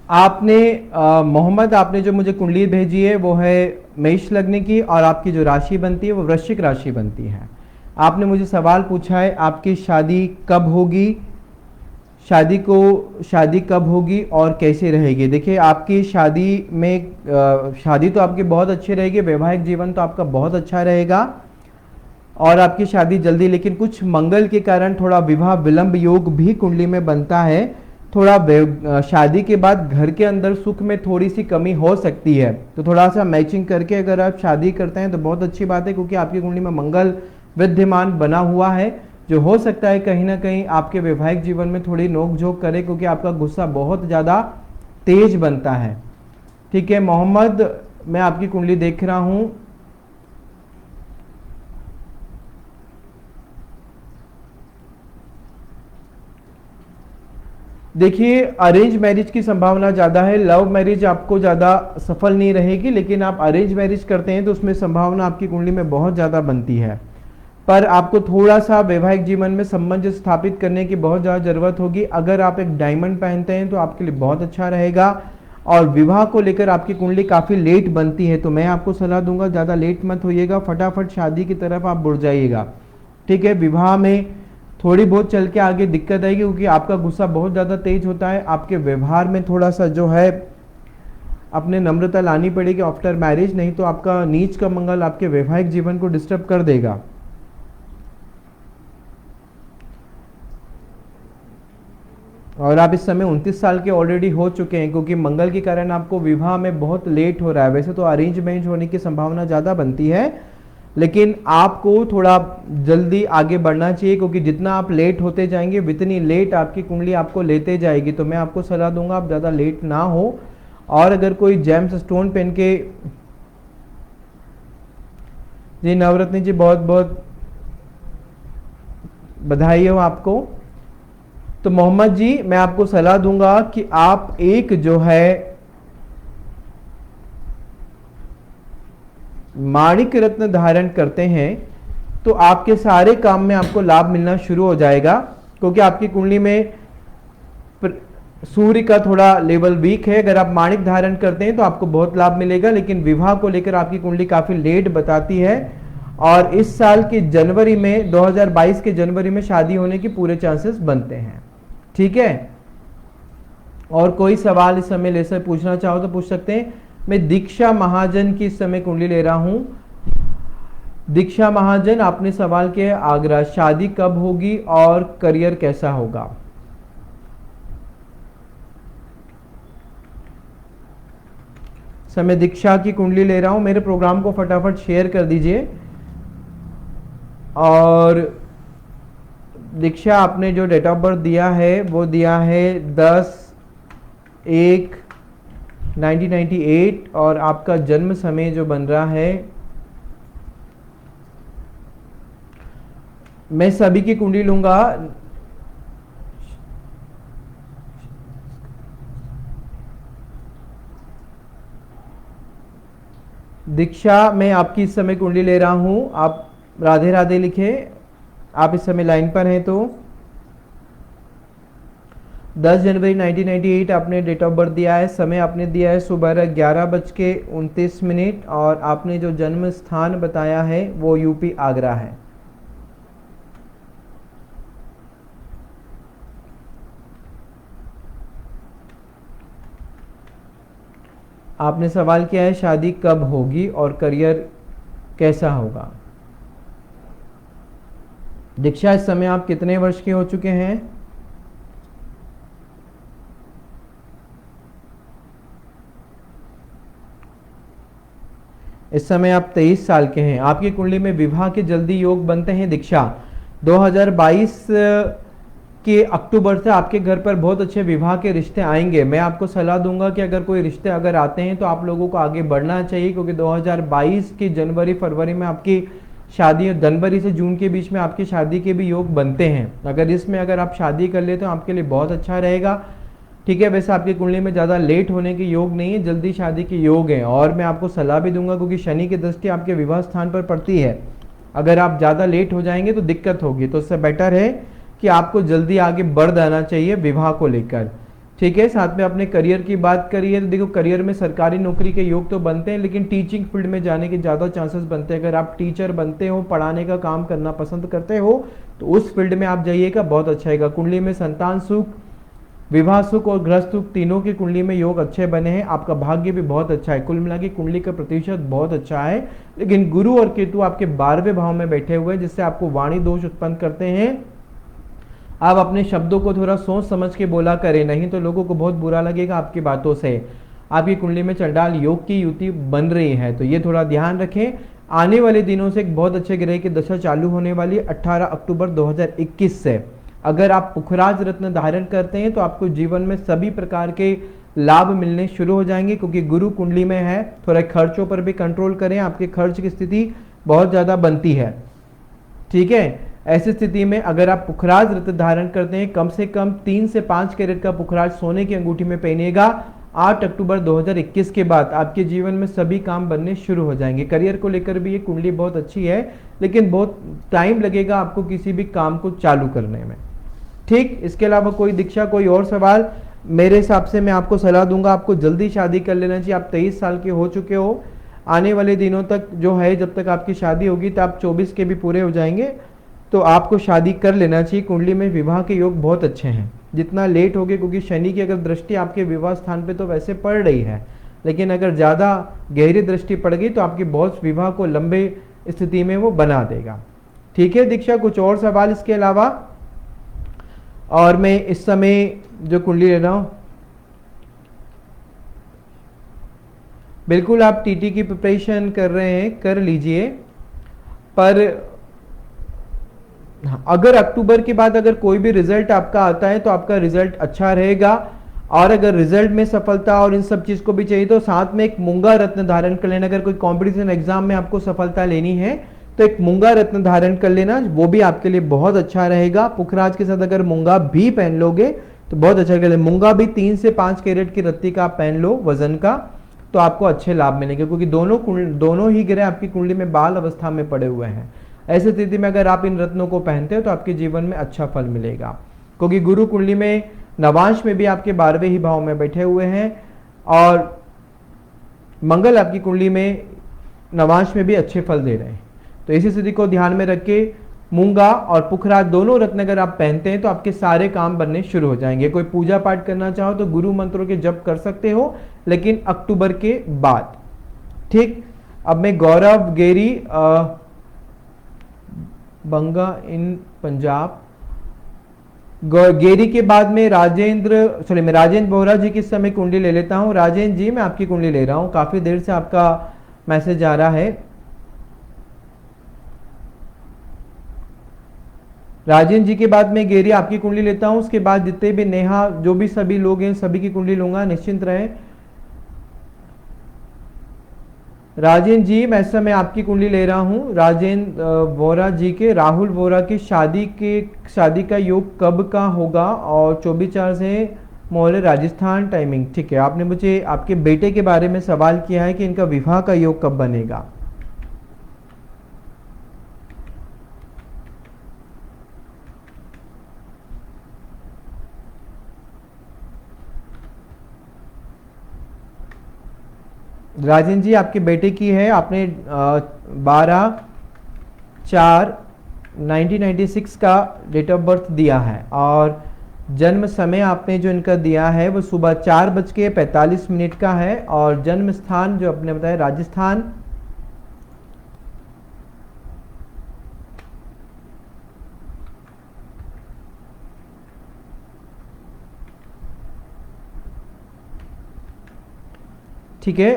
आपने मोहम्मद, आपने जो मुझे कुंडली भेजी है वो है मेष लग्न की, और आपकी जो राशि बनती है वो वृश्चिक राशि बनती है। आपने मुझे सवाल पूछा है आपकी शादी कब होगी, शादी कब होगी और कैसे रहेगी। देखिए, आपकी शादी में शादी तो आपकी बहुत अच्छी रहेगी, वैवाहिक जीवन तो आपका बहुत अच्छा रहेगा और आपकी शादी जल्दी, लेकिन कुछ मंगल के कारण थोड़ा विवाह विलंब योग भी कुंडली में बनता है। थोड़ा शादी के बाद घर के अंदर सुख में थोड़ी सी कमी हो सकती है, तो थोड़ा सा मैचिंग करके अगर आप शादी करते हैं तो बहुत अच्छी बात है, क्योंकि आपकी कुंडली में मंगल विद्यमान बना हुआ है, जो हो सकता है कहीं ना कहीं आपके वैवाहिक जीवन में थोड़ी नोक झोंक करे, क्योंकि आपका गुस्सा बहुत ज़्यादा तेज बनता है। ठीक है मोहम्मद, मैं आपकी कुंडली देख रहा हूं। देखिए, अरेंज मैरिज की संभावना ज़्यादा है, लव मैरिज आपको ज़्यादा सफल नहीं रहेगी, लेकिन आप अरेंज मैरिज करते हैं तो उसमें संभावना आपकी कुंडली में बहुत ज़्यादा बनती है। पर आपको थोड़ा सा वैवाहिक जीवन में संबंध स्थापित करने की बहुत ज़्यादा ज़रूरत होगी। अगर आप एक डायमंड पहनते हैं तो आपके लिए बहुत अच्छा रहेगा, और विवाह को लेकर आपकी कुंडली काफ़ी लेट बनती है, तो मैं आपको सलाह दूंगा ज़्यादा लेट मत होइएगा, फटाफट शादी की तरफ आप बढ़ जाइएगा। ठीक है, विवाह में थोड़ी बहुत चल के आगे दिक्कत आएगी, क्योंकि आपका गुस्सा बहुत ज़्यादा तेज होता है। आपके व्यवहार में थोड़ा सा जो है अपने नम्रता लानी पड़ेगी आफ्टर मैरिज, नहीं तो आपका नीच का मंगल आपके वैवाहिक जीवन को डिस्टर्ब कर देगा। और आप इस समय 29 साल के ऑलरेडी हो चुके हैं, क्योंकि मंगल के कारण आपको विवाह में बहुत लेट हो रहा है। वैसे तो अरेंज मैरिज होने की संभावना ज़्यादा बनती है, लेकिन आपको थोड़ा जल्दी आगे बढ़ना चाहिए, क्योंकि जितना आप लेट होते जाएंगे उतनी लेट आपकी कुंडली आपको लेते जाएगी। तो मैं आपको सलाह दूंगा आप ज़्यादा लेट ना हो, और अगर कोई जेम्स स्टोन पहन के, जी नवरत्न जी बहुत बहुत बधाई हो आपको। तो मोहम्मद जी, मैं आपको सलाह दूंगा कि आप एक जो है माणिक रत्न धारण करते हैं तो आपके सारे काम में आपको लाभ मिलना शुरू हो जाएगा, क्योंकि आपकी कुंडली में सूर्य का थोड़ा लेवल वीक है। अगर आप माणिक धारण करते हैं तो आपको बहुत लाभ मिलेगा, लेकिन विवाह को लेकर आपकी कुंडली काफी लेट बताती है और इस साल के जनवरी में 2022 के जनवरी में शादी होने के पूरे चांसेस बनते हैं। ठीक है, और कोई सवाल इस समय ले सर पूछना चाहो तो पूछ सकते हैं। मैं दीक्षा महाजन की इस समय कुंडली ले रहा हूं। दीक्षा महाजन, आपने सवाल किया आगरा, शादी कब होगी और करियर कैसा होगा। समय दीक्षा की कुंडली ले रहा हूं। मेरे प्रोग्राम को फटाफट शेयर कर दीजिए। और दीक्षा, आपने जो डेट ऑफ बर्थ दिया है वो दिया है 10/1/1998 और आपका जन्म समय जो बन रहा है, मैं सभी की कुंडली लूंगा। दीक्षा, मैं आपकी इस समय कुंडली ले रहा हूं। आप राधे राधे लिखे, आप इस समय लाइन पर हैं। तो 10 जनवरी 1998 आपने डेट ऑफ बर्थ दिया है। समय आपने दिया है सुबह 11:29 और आपने जो जन्म स्थान बताया है वो यूपी आगरा है। आपने सवाल किया है शादी कब होगी और करियर कैसा होगा। दीक्षा, इस समय आप कितने वर्ष के हो चुके हैं। इस समय आप 23 साल के हैं। आपकी कुंडली में विवाह के जल्दी योग बनते हैं। दीक्षा, 2022 के अक्टूबर से आपके घर पर बहुत अच्छे विवाह के रिश्ते आएंगे। मैं आपको सलाह दूंगा कि अगर कोई रिश्ते अगर आते हैं तो आप लोगों को आगे बढ़ना चाहिए, क्योंकि 2022 की जनवरी फरवरी में आपकी शादी, जनवरी से जून के बीच में आपकी शादी के भी योग बनते हैं। अगर इसमें अगर आप शादी कर ले तो आपके लिए बहुत अच्छा रहेगा। ठीक है, वैसे आपकी कुंडली में ज़्यादा लेट होने के योग नहीं है, जल्दी शादी के योग हैं। और मैं आपको सलाह भी दूंगा, क्योंकि शनि की दृष्टि आपके विवाह स्थान पर पड़ती है। अगर आप ज़्यादा लेट हो जाएंगे तो दिक्कत होगी, तो उससे बेटर है कि आपको जल्दी आगे बढ़ जाना चाहिए विवाह को लेकर। ठीक है, साथ में आपने करियर की बात करी है तो देखो, करियर में सरकारी नौकरी के योग तो बनते हैं, लेकिन टीचिंग फील्ड में जाने के ज़्यादा चांसेस बनते हैं। अगर आप टीचर बनते हो, पढ़ाने का काम करना पसंद करते हो तो उस फील्ड में आप जाइएगा, बहुत अच्छा रहेगा। कुंडली में संतान सुख, विवाह सुख और गृहस्थ सुख तीनों की कुंडली में योग अच्छे बने हैं। आपका भाग्य भी बहुत अच्छा है। कुल मिला के कुंडली का प्रतिशत बहुत अच्छा है, लेकिन गुरु और केतु आपके 12वें भाव में बैठे हुए हैं, जिससे आपको वाणी दोष उत्पन्न करते हैं। आप अपने शब्दों को थोड़ा सोच समझ के बोला करें, नहीं तो लोगों को बहुत बुरा लगेगा आपकी बातों से। आपकी कुंडली में चंडाल योग की युति बन रही है, तो ये थोड़ा ध्यान रखें। आने वाले दिनों से एक बहुत अच्छे ग्रह की दशा चालू होने वाली है 18 अक्टूबर 2021 से। अगर आप पुखराज रत्न धारण करते हैं तो आपको जीवन में सभी प्रकार के लाभ मिलने शुरू हो जाएंगे, क्योंकि गुरु कुंडली में है। थोड़ा खर्चों पर भी कंट्रोल करें, आपके खर्च की स्थिति बहुत ज़्यादा बनती है। ठीक है, ऐसी स्थिति में अगर आप पुखराज रत्न धारण करते हैं, कम से कम 3 से 5 कैरेट का पुखराज सोने की अंगूठी में पहनिएगा। 8 अक्टूबर 2021 के बाद आपके जीवन में सभी काम बनने शुरू हो जाएंगे। करियर को लेकर भी ये कुंडली बहुत अच्छी है, लेकिन बहुत टाइम लगेगा आपको किसी भी काम को चालू करने में। ठीक, इसके अलावा कोई दीक्षा, कोई और सवाल? मेरे हिसाब से मैं आपको सलाह दूंगा, आपको जल्दी शादी कर लेना चाहिए। आप 23 साल के हो चुके हो। आने वाले दिनों तक जो है, जब तक आपकी शादी होगी तो आप 24 के भी पूरे हो जाएंगे, तो आपको शादी कर लेना चाहिए। कुंडली में विवाह के योग बहुत अच्छे हैं। जितना लेट होगे, क्योंकि शनि की अगर दृष्टि आपके विवाह स्थान पे तो वैसे पड़ रही है, लेकिन अगर ज़्यादा गहरी दृष्टि पड़ गई तो आपकी बहुत विवाह को लंबे स्थिति में वो बना देगा। ठीक है दीक्षा, कुछ और सवाल इसके अलावा? और मैं इस समय जो कुंडली ले रहा हूं, बिल्कुल आप टीटी की प्रिपरेशन कर रहे हैं, कर लीजिए। पर अगर अक्टूबर के बाद अगर कोई भी रिजल्ट आपका आता है तो आपका रिजल्ट अच्छा रहेगा। और अगर रिजल्ट में सफलता और इन सब चीज को भी चाहिए तो साथ में एक मूंगा रत्न धारण कर लेना। अगर कोई कंपटीशन एग्जाम में आपको सफलता लेनी है तो एक मूंगा रत्न धारण कर लेना, वो भी आपके लिए बहुत अच्छा रहेगा। पुखराज के साथ अगर मूंगा भी पहन लोगे तो बहुत अच्छा रहेगा। मूंगा भी 3 से 5 कैरेट की रत्ती का आप पहन लो वजन का, तो आपको अच्छे लाभ मिलेंगे, क्योंकि दोनों ही ग्रह आपकी कुंडली में बाल अवस्था में पड़े हुए हैं। ऐसी स्थिति में अगर आप इन रत्नों को पहनते हो तो आपके जीवन में अच्छा फल मिलेगा, क्योंकि गुरु कुंडली में नवांश में भी आपके 12वें ही भाव में बैठे हुए हैं, और मंगल आपकी कुंडली में नवांश में भी अच्छे फल दे रहे हैं। तो इसी स्थिति को ध्यान में रख के मूंगा और पुखराज दोनों रत्न अगर आप पहनते हैं तो आपके सारे काम बनने शुरू हो जाएंगे। कोई पूजा पाठ करना चाहो तो गुरु मंत्रों के जप कर सकते हो, लेकिन अक्टूबर के बाद। ठीक, अब मैं गौरव गेरी बंगा इन पंजाब, गेरी के बाद में मैं राजेंद्र बोहरा जी की इस समय कुंडली ले लेता हूं। राजेंद्र जी, मैं आपकी कुंडली ले रहा हूं, काफी देर से आपका मैसेज आ रहा है। राजेंद्र जी के बाद में गेरी आपकी कुंडली लेता हूं, उसके बाद जितने भी नेहा, जो भी सभी लोग हैं, सभी की कुंडली लूंगा, निश्चिंत रहे। राजेंद्र जी, मैं इस समय आपकी कुंडली ले रहा हूं। राजेंद्र वोरा जी के, राहुल वोरा की शादी का योग कब का होगा, और 24/4 से मोहल्ले राजस्थान टाइमिंग। ठीक है, आपने मुझे आपके बेटे के बारे में सवाल किया है कि इनका विवाह का योग कब बनेगा। राजेंद्र जी, आपके बेटे की है, आपने 12/4/1996 का डेट ऑफ बर्थ दिया है, और जन्म समय आपने जो इनका दिया है वो सुबह 4:45 का है, और जन्म स्थान जो आपने बताया राजस्थान। ठीक है,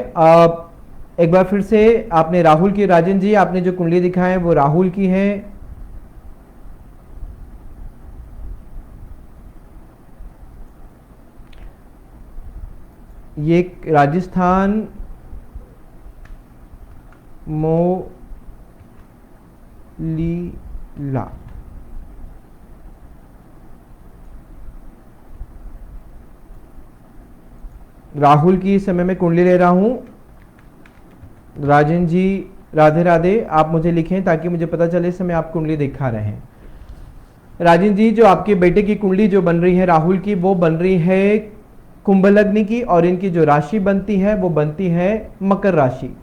एक बार फिर से आपने राहुल की, राजन जी आपने जो कुंडली दिखा है वो राहुल की है। ये राजस्थान मोलीला। राहुल की इस समय में कुंडली ले रहा हूं। राजन जी, राधे राधे, आप मुझे लिखें ताकि मुझे पता चले इस समय आप कुंडली दिखा रहे हैं। राजन जी, जो आपके बेटे की कुंडली जो बन रही है राहुल की, वो बन रही है कुंभ लग्न की, और इनकी जो राशि बनती है वो बनती है मकर राशि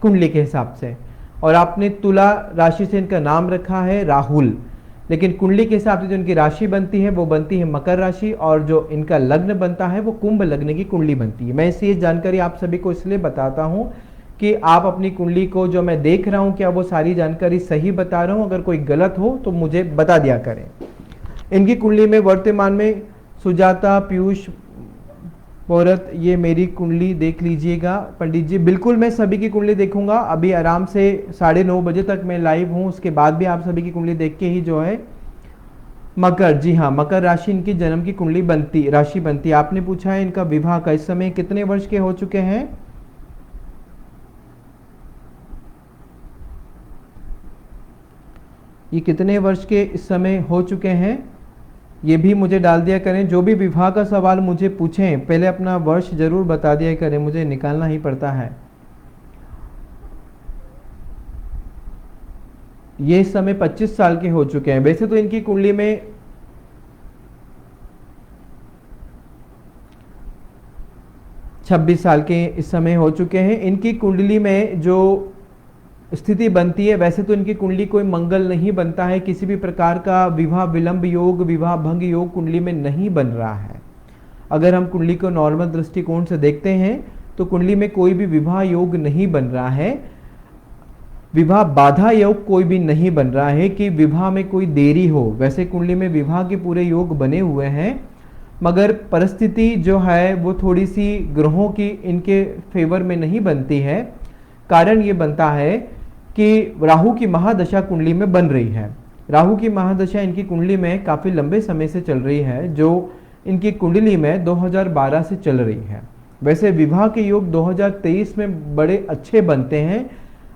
कुंडली के हिसाब से, और आपने तुला राशि से इनका नाम रखा है राहुल, लेकिन कुंडली के हिसाब से जो इनकी राशि बनती है वो बनती है मकर राशि, और जो इनका लग्न बनता है वो कुंभ लग्न की कुंडली बनती है। मैं इसे जानकारी आप सभी को इसलिए बताता हूं कि आप अपनी कुंडली को जो मैं देख रहा हूं क्या वो सारी जानकारी सही बता रहा हूं, अगर कोई गलत हो तो मुझे बता दिया करें। इनकी कुंडली में वर्तमान में सुजाता, पीयूष, औरत, ये मेरी कुंडली देख लीजिएगा पंडित जी। बिल्कुल, मैं सभी की कुंडली देखूंगा। अभी आराम से 9:30 बजे तक मैं लाइव हूं, उसके बाद भी आप सभी की कुंडली देख के ही जो है मकर, जी हाँ, मकर राशि इनकी जन्म की कुंडली बनती, राशि बनती। आपने पूछा है इनका विवाह का, इस समय कितने वर्ष के हो चुके हैं। ये कितने वर्ष के इस समय हो चुके हैं, ये भी मुझे डाल दिया करें। जो भी विवाह का सवाल मुझे पूछें पहले अपना वर्ष जरूर बता दिया करें, मुझे निकालना ही पड़ता है। ये इस समय 25 साल के हो चुके हैं। वैसे तो इनकी कुंडली में छब्बीस साल के इस समय हो चुके हैं। इनकी कुंडली में जो स्थिति बनती है, वैसे तो इनकी कुंडली कोई मंगल नहीं बनता है, किसी भी प्रकार का विवाह विलंब योग, विवाह भंग योग कुंडली में नहीं बन रहा है। अगर हम कुंडली को नॉर्मल दृष्टिकोण से देखते हैं तो कुंडली में कोई भी विवाह योग नहीं बन रहा है, विवाह बाधा योग कोई भी नहीं बन रहा है कि विवाह में कोई देरी हो। वैसे कुंडली में विवाह के पूरे योग बने हुए हैं, मगर परिस्थिति जो है वो थोड़ी सी ग्रहों की इनके फेवर में नहीं बनती है। कारण ये बनता है कि राहु की महादशा कुंडली में बन रही है। राहु की महादशा इनकी कुंडली में काफ़ी लंबे समय से चल रही है, जो इनकी कुंडली में 2012 से चल रही है। वैसे विवाह के योग 2023 में बड़े अच्छे बनते हैं,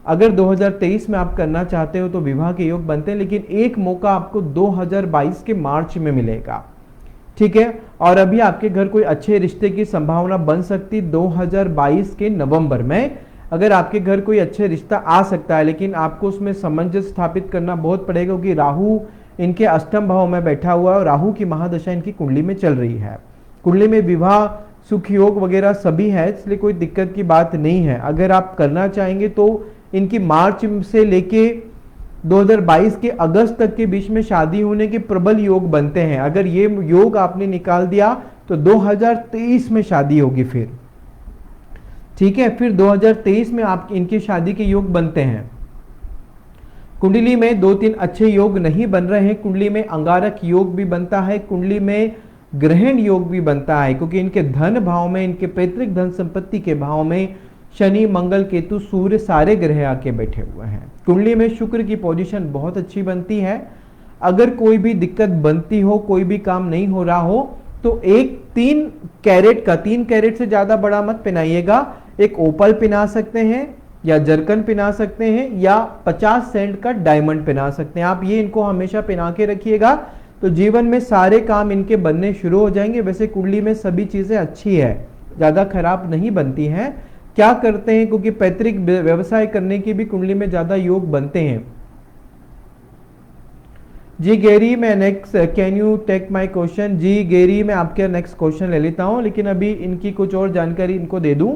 अगर 2023 में आप करना चाहते हो तो विवाह के योग बनते हैं, लेकिन एक मौका आपको 2022 के मार्च में मिलेगा, ठीक है। और अभी आपके घर कोई अच्छे रिश्ते की संभावना बन सकती 2022 के नवंबर में। अगर आपके घर कोई अच्छे रिश्ता आ सकता है, लेकिन आपको उसमें सामंजस्य स्थापित करना बहुत पड़ेगा, क्योंकि राहु इनके अष्टम भाव में बैठा हुआ है और राहु की महादशा इनकी कुंडली में चल रही है। कुंडली में विवाह सुख योग वगैरह सभी है, इसलिए कोई दिक्कत की बात नहीं है। अगर आप करना चाहेंगे तो इनकी मार्च से लेके 2022 के अगस्त तक के बीच में शादी होने के प्रबल योग बनते हैं। अगर ये योग आपने निकाल दिया तो 2023 में शादी होगी फिर, ठीक है। फिर 2023 में आप इनकी शादी के योग बनते हैं। कुंडली में 2-3 अच्छे योग नहीं बन रहे हैं। कुंडली में अंगारक योग भी बनता है, कुंडली में ग्रहण योग भी बनता है, क्योंकि इनके धन भाव में, इनके पैतृक धन संपत्ति के भाव में शनि मंगल केतु सूर्य सारे ग्रह आके बैठे हुए हैं। कुंडली में शुक्र की पोजीशन बहुत अच्छी बनती है। अगर कोई भी दिक्कत बनती हो, कोई भी काम नहीं हो रहा हो, तो एक 3 कैरेट से ज्यादा बड़ा मत पहनाइएगा। एक ओपल पहना सकते हैं या जरकन पहना सकते हैं या 50 सेंट का डायमंड पहना सकते हैं। आप ये इनको हमेशा पहना के रखिएगा तो जीवन में सारे काम इनके बनने शुरू हो जाएंगे। वैसे कुंडली में सभी चीजें अच्छी है, ज्यादा खराब नहीं बनती हैं। क्या करते हैं, क्योंकि पैतृक व्यवसाय करने की भी कुंडली में ज्यादा योग बनते हैं। जी गैरी, मैं next, can you take my question. जी गैरी, मैं आपके नेक्स्ट क्वेश्चन ले लेता हूं, लेकिन अभी इनकी कुछ और जानकारी इनको दे दूं,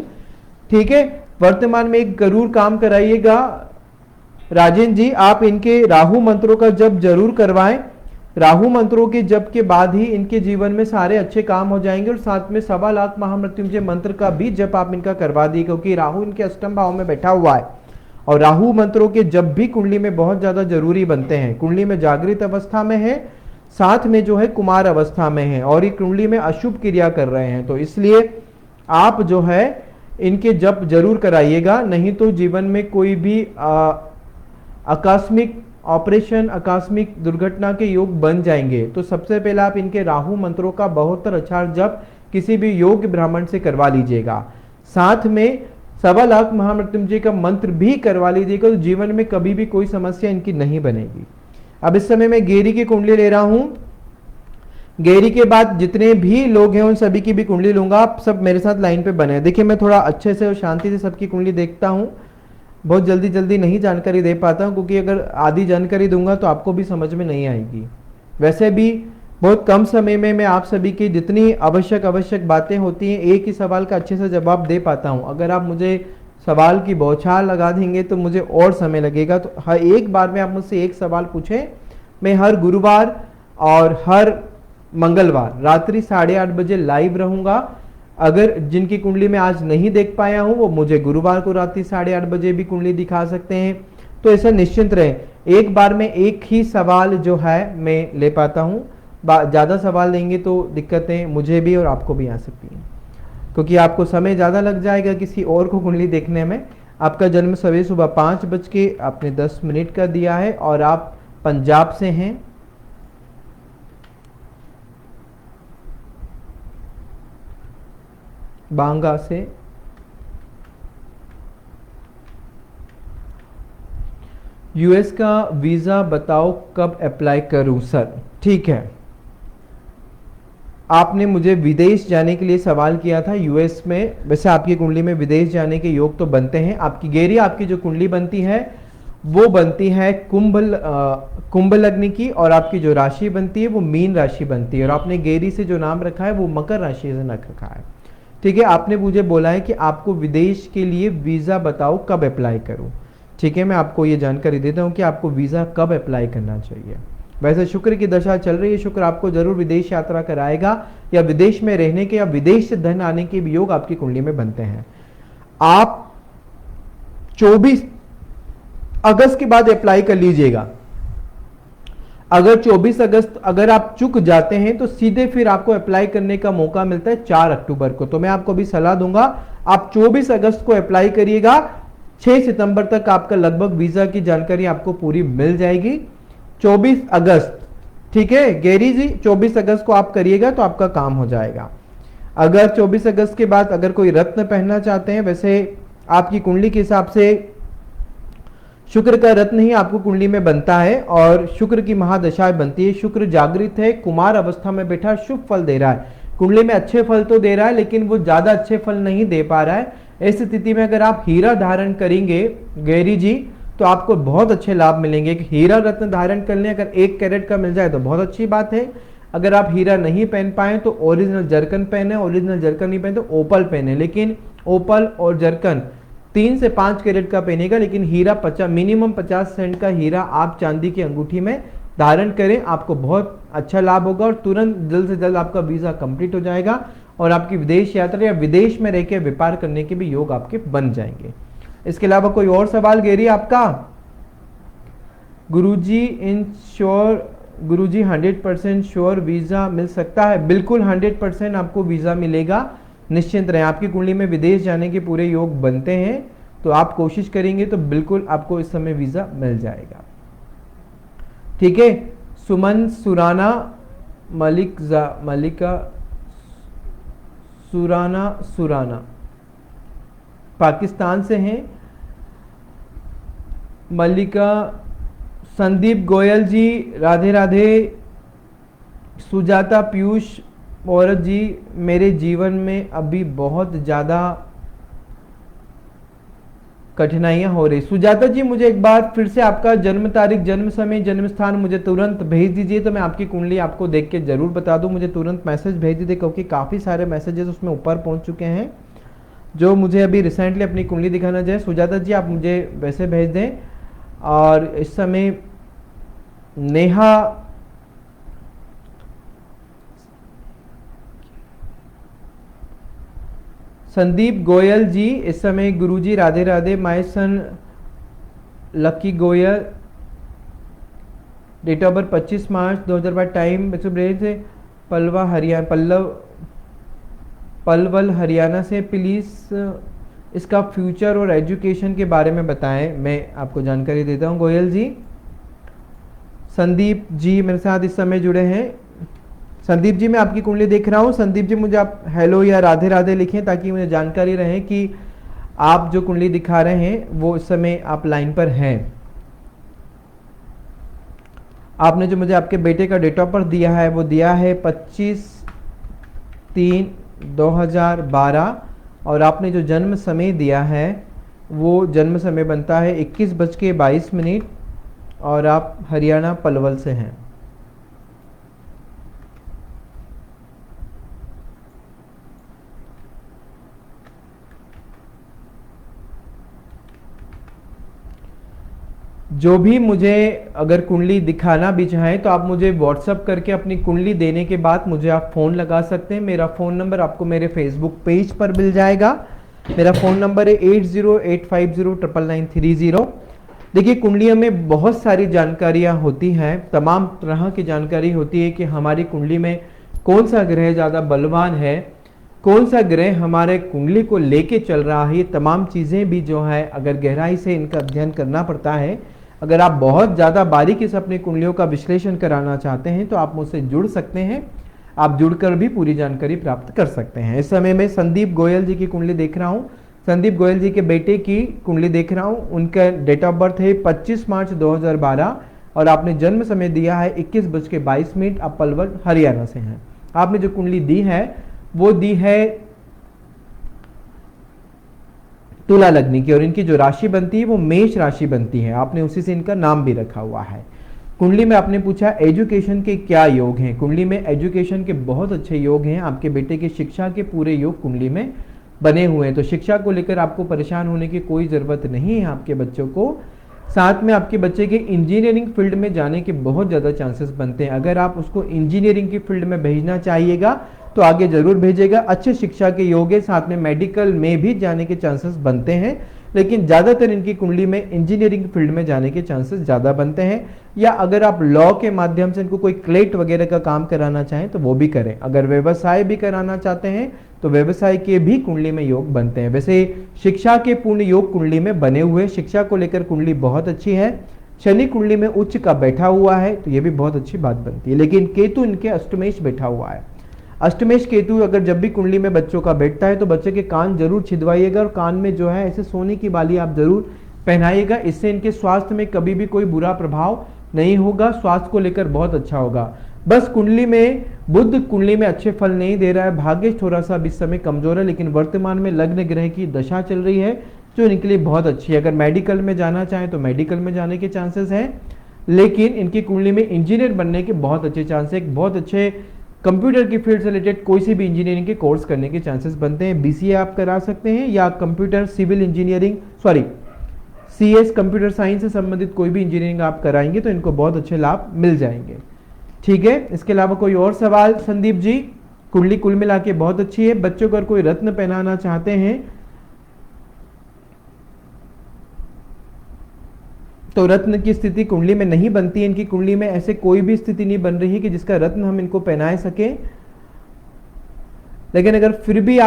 ठीक है। वर्तमान में एक जरूर काम कराइएगा राजेंद्र जी, आप इनके राहु मंत्रों का जप जरूर करवाएं। राहु मंत्रों के जप के बाद ही इनके जीवन में सारे अच्छे काम हो जाएंगे। और साथ में 1.25 लाख महामृत्युंजय मंत्र का भी जप आप इनका करवा दिए, क्योंकि राहु इनके अष्टम भाव में बैठा हुआ है और राहु मंत्रों के जप भी कुंडली में बहुत ज्यादा जरूरी बनते हैं। कुंडली में जागृत अवस्था में है, साथ में जो है कुमार अवस्था में है और ये कुंडली में अशुभ क्रिया कर रहे हैं, तो इसलिए आप जो है इनके जप जरूर कराइएगा। नहीं तो जीवन में कोई भी आकस्मिक ऑपरेशन, आकस्मिक दुर्घटना के योग बन जाएंगे। तो सबसे पहले आप इनके राहु मंत्रों का 72 अक्षर जप किसी भी योग्य ब्राह्मण से करवा लीजिएगा। साथ में 1.25 लाख महामृत्युंजय का मंत्र भी करवा लीजिएगा, तो जीवन में कभी भी कोई समस्या इनकी नहीं बनेगी। अब इस समय मैं गेरी की कुंडली ले रहा हूं। गेरी के बाद जितने भी लोग हैं उन सभी की भी कुंडली लूंगा। आप सब मेरे साथ लाइन पे बने। देखिए, मैं थोड़ा अच्छे से और शांति से सबकी कुंडली देखता हूं। बहुत जल्दी जल्दी नहीं जानकारी दे पाता हूं, क्योंकि अगर आधी जानकारी दूंगा तो आपको भी समझ में नहीं आएगी। वैसे भी बहुत कम समय में मैं आप सभी की जितनी आवश्यक बातें होती हैं, एक ही सवाल का अच्छे से जवाब दे पाता हूं। अगर आप मुझे सवाल की बौछार लगा देंगे तो मुझे और समय लगेगा। तो हर एक बार में आप मुझसे एक सवाल पूछें। मैं हर गुरुवार और हर मंगलवार रात्रि 8:30 बजे लाइव रहूंगा। अगर जिनकी कुंडली में आज नहीं देख पाया हूं, वो मुझे गुरुवार को रात्रि 8:30 बजे भी कुंडली दिखा सकते हैं। तो ऐसा निश्चिंत रहे, एक बार में एक ही सवाल जो है मैं ले पाता हूं। ज्यादा सवाल देंगे तो दिक्कतें मुझे भी और आपको भी आ सकती हैं, क्योंकि आपको समय ज्यादा लग जाएगा किसी और को कुंडली देखने में। आपका जन्म सवेरे सुबह 5:10 का दिया है और आप पंजाब से हैं। बांगा से। यूएस का वीजा बताओ कब अप्लाई करूं सर। ठीक है, आपने मुझे विदेश जाने के लिए सवाल किया था यूएस में। वैसे आपकी कुंडली में विदेश जाने के योग तो बनते हैं। आपकी गेरी, आपकी जो कुंडली बनती है वो बनती है कुंभ लग्न की, और आपकी जो राशि बनती है वो मीन राशि बनती है। और आपने गेरी से जो नाम रखा है वो मकर राशि से नाम रखा है। ठीक है, आपने मुझे बोला है कि आपको विदेश के लिए वीजा बताओ कब अप्लाई करूं। ठीक है, मैं आपको ये जानकारी देता हूं कि आपको वीजा कब अप्लाई करना चाहिए। वैसे शुक्र की दशा चल रही है, शुक्र आपको जरूर विदेश यात्रा कराएगा या विदेश में रहने के या विदेश से धन आने के भी योग आपकी कुंडली में बनते हैं। आप 24 अगस्त के बाद अप्लाई कर लीजिएगा। अगर 24 अगस्त अगर आप चुक जाते हैं तो सीधे फिर आपको अप्लाई करने का मौका मिलता है 4 अक्टूबर को। तो मैं आपको भी सलाह दूंगा, आप 24 अगस्त को अप्लाई करिएगा। 6 सितंबर तक आपका लगभग वीजा की जानकारी आपको पूरी मिल जाएगी। 24 अगस्त, ठीक है गेरी जी, 24 अगस्त को आप करिएगा तो आपका काम हो जाएगा। अगर 24 अगस्त के बाद अगर कोई रत्न पहनना चाहते हैं, वैसे आपकी कुंडली के हिसाब से शुक्र का रत्न ही आपको कुंडली में बनता है और शुक्र की महादशाएं बनती है। शुक्र जागृत है, कुमार अवस्था में बैठा, शुभ फल दे रहा है। कुंडली में अच्छे फल तो दे रहा है लेकिन वो ज्यादा अच्छे फल नहीं दे पा रहा है। इस स्थिति में अगर आप हीरा धारण करेंगे गैरी जी तो आपको बहुत अच्छे लाभ मिलेंगे। हीरा रत्न धारण कर लें, अगर 1 कैरेट का मिल जाए तो बहुत अच्छी बात है। अगर आप हीरा नहीं पहन पाए तो ओरिजिनल जरकन पहने, ओरिजिनल जरकन नहीं पहने तो ओपल पहने, लेकिन ओपल और जरकन 3 से 5 कैरेट का पहनेगा, लेकिन हीरा मिनिमम 50 सेंट का हीरा आप चांदी की अंगूठी में धारण करें, आपको बहुत अच्छा लाभ होगा और तुरंत जल्द से जल्द आपका वीजा कंप्लीट हो जाएगा और आपकी विदेश यात्रा या विदेश में रहकर व्यापार करने के भी योग आपके बन जाएंगे। इसके अलावा कोई और सवाल गैरी आपका? गुरुजी इन श्योर, गुरुजी 100% श्योर वीजा मिल सकता है? बिल्कुल 100% आपको वीजा मिलेगा, निश्चिंत रहें। आपकी कुंडली में विदेश जाने के पूरे योग बनते हैं तो आप कोशिश करेंगे तो बिल्कुल आपको इस समय वीजा मिल जाएगा। ठीक है, सुमन सुराना, मलिका सुराना पाकिस्तान से हैं। मल्लिका, संदीप गोयल जी राधे राधे। सुजाता पीयूष औरत जी, मेरे जीवन में अभी बहुत ज़्यादा कठिनाइयां हो रही। सुजाता जी मुझे एक बार फिर से आपका जन्म तारीख, जन्म समय, जन्म स्थान मुझे तुरंत भेज दीजिए तो मैं आपकी कुंडली आपको देख के जरूर बता दूं। मुझे तुरंत मैसेज भेज दीजिए क्योंकि काफ़ी सारे मैसेजेस उसमें ऊपर पहुंच चुके हैं जो मुझे अभी रिसेंटली अपनी कुंडली दिखाना चाहिए। सुजाता जी आप मुझे वैसे भेज दें। और इस समय नेहा, संदीप गोयल जी इस समय, Guruji Radhe Radhe. My son Lucky Goyal, date of birth 25 March 2022, time से पलवल हरियाणा से। प्लीज़ इसका फ्यूचर और एजुकेशन के बारे में बताएं, मैं आपको जानकारी देता हूं गोयल जी। संदीप जी मेरे साथ इस समय जुड़े हैं। संदीप जी मैं आपकी कुंडली देख रहा हूं। संदीप जी मुझे आप हेलो या राधे राधे लिखें ताकि मुझे जानकारी रहे कि आप जो कुंडली दिखा रहे हैं वो इस समय आप लाइन पर हैं। आपने जो मुझे आपके बेटे का डेट ऑफ बर्थ दिया है वो दिया है 25/3/2012 और आपने जो जन्म समय दिया है वो जन्म समय बनता है 21:22 और आप हरियाणा पलवल से हैं। जो भी मुझे अगर कुंडली दिखाना भी चाहें तो आप मुझे व्हाट्सअप करके अपनी कुंडली देने के बाद मुझे आप फ़ोन लगा सकते हैं। मेरा फ़ोन नंबर आपको मेरे फेसबुक पेज पर मिल जाएगा। मेरा फ़ोन नंबर है 8085099930। देखिए कुंडलियों में बहुत सारी जानकारियां होती हैं, तमाम तरह की जानकारी होती है कि हमारी कुंडली में कौन सा ग्रह ज़्यादा बलवान है, कौन सा ग्रह हमारे कुंडली को लेके चल रहा है। ये तमाम चीज़ें भी जो है अगर गहराई से इनका अध्ययन करना पड़ता है। अगर आप बहुत ज़्यादा बारीकी से अपनी कुंडलियों का विश्लेषण कराना चाहते हैं तो आप मुझसे जुड़ सकते हैं। आप जुड़कर भी पूरी जानकारी प्राप्त कर सकते हैं। इस समय मैं संदीप गोयल जी की कुंडली देख रहा हूँ। संदीप गोयल जी के बेटे की कुंडली देख रहा हूँ। उनका डेट ऑफ बर्थ है 25 मार्च 2012 और आपने जन्म समय दिया है 21:22। आप पलवल हरियाणा से हैं। आपने जो कुंडली दी है वो दी है तुला लग्नि की और इनकी जो राशि बनती है वो मेष राशि बनती है। आपने उसी से इनका नाम भी रखा हुआ है। कुंडली में आपने पूछा एजुकेशन के क्या योग हैं। कुंडली में एजुकेशन के बहुत अच्छे योग हैं। आपके बेटे की शिक्षा के पूरे योग कुंडली में बने हुए हैं, तो शिक्षा को लेकर आपको परेशान होने की कोई ज़रूरत नहीं है आपके बच्चों को। साथ में आपके बच्चे के इंजीनियरिंग फील्ड में जाने के बहुत ज़्यादा चांसेस बनते हैं। अगर आप उसको इंजीनियरिंग की फील्ड में भेजना चाहिएगा तो आगे जरूर भेजेगा। अच्छे शिक्षा के योग है, साथ में मेडिकल में भी जाने के चांसेस बनते हैं, लेकिन ज़्यादातर इनकी कुंडली में इंजीनियरिंग फील्ड में जाने के चांसेस ज़्यादा बनते हैं। या अगर आप लॉ के माध्यम से इनको कोई क्लेट वगैरह का काम कराना चाहें तो वो भी करें। अगर व्यवसाय भी कराना चाहते हैं तो व्यवसाय के भी कुंडली में योग बनते हैं। वैसे शिक्षा के पूर्ण योग कुंडली में बने हुए, शिक्षा को लेकर कुंडली बहुत अच्छी है। शनि कुंडली में उच्च का बैठा हुआ है तो ये भी बहुत अच्छी बात बनती है, लेकिन केतु इनके अष्टमेश बैठा हुआ है। अष्टमेश केतु अगर जब भी कुंडली में बच्चों का बैठता है तो बच्चे के कान जरूर छिदवाइएगा और कान में जो है ऐसे सोने की बाली आप जरूर पहनाइएगा, इससे इनके स्वास्थ्य में कभी भी कोई बुरा प्रभाव नहीं होगा, स्वास्थ्य को लेकर बहुत अच्छा होगा। बस कुंडली में बुध कुंडली में अच्छे फल नहीं दे रहा है, भाग्य थोड़ा सा इस समय कमजोर है, लेकिन वर्तमान में लग्न ग्रह की दशा चल रही है जो इनके लिए बहुत अच्छी है। अगर मेडिकल में जाना चाहें तो मेडिकल में जाने के चांसेस हैं, लेकिन इनकी कुंडली में इंजीनियर बनने के बहुत अच्छे चांस है, बहुत अच्छे कंप्यूटर की फील्ड से रिलेटेड कोई सी भी इंजीनियरिंग के कोर्स करने के चांसेस बनते हैं। बीसीए आप करा सकते हैं या computer civil engineering CS computer science से संबंधित कोई भी इंजीनियरिंग आप कराएंगे तो इनको बहुत अच्छे लाभ मिल जाएंगे। ठीक है, इसके अलावा कोई और सवाल संदीप जी? कुंडली कुल मिला के बहुत अच्छी है। बच्चों को अगर कोई रत्न पहनाना चाहते हैं तो रत्न की स्थिति कुंडली में नहीं बनती है, इनकी कुंडली में ऐसे कोई भी स्थिति नहीं बन रही है कि जिसका रत्न हम इनको पहनाए सके। लेकिन अगर फिर भी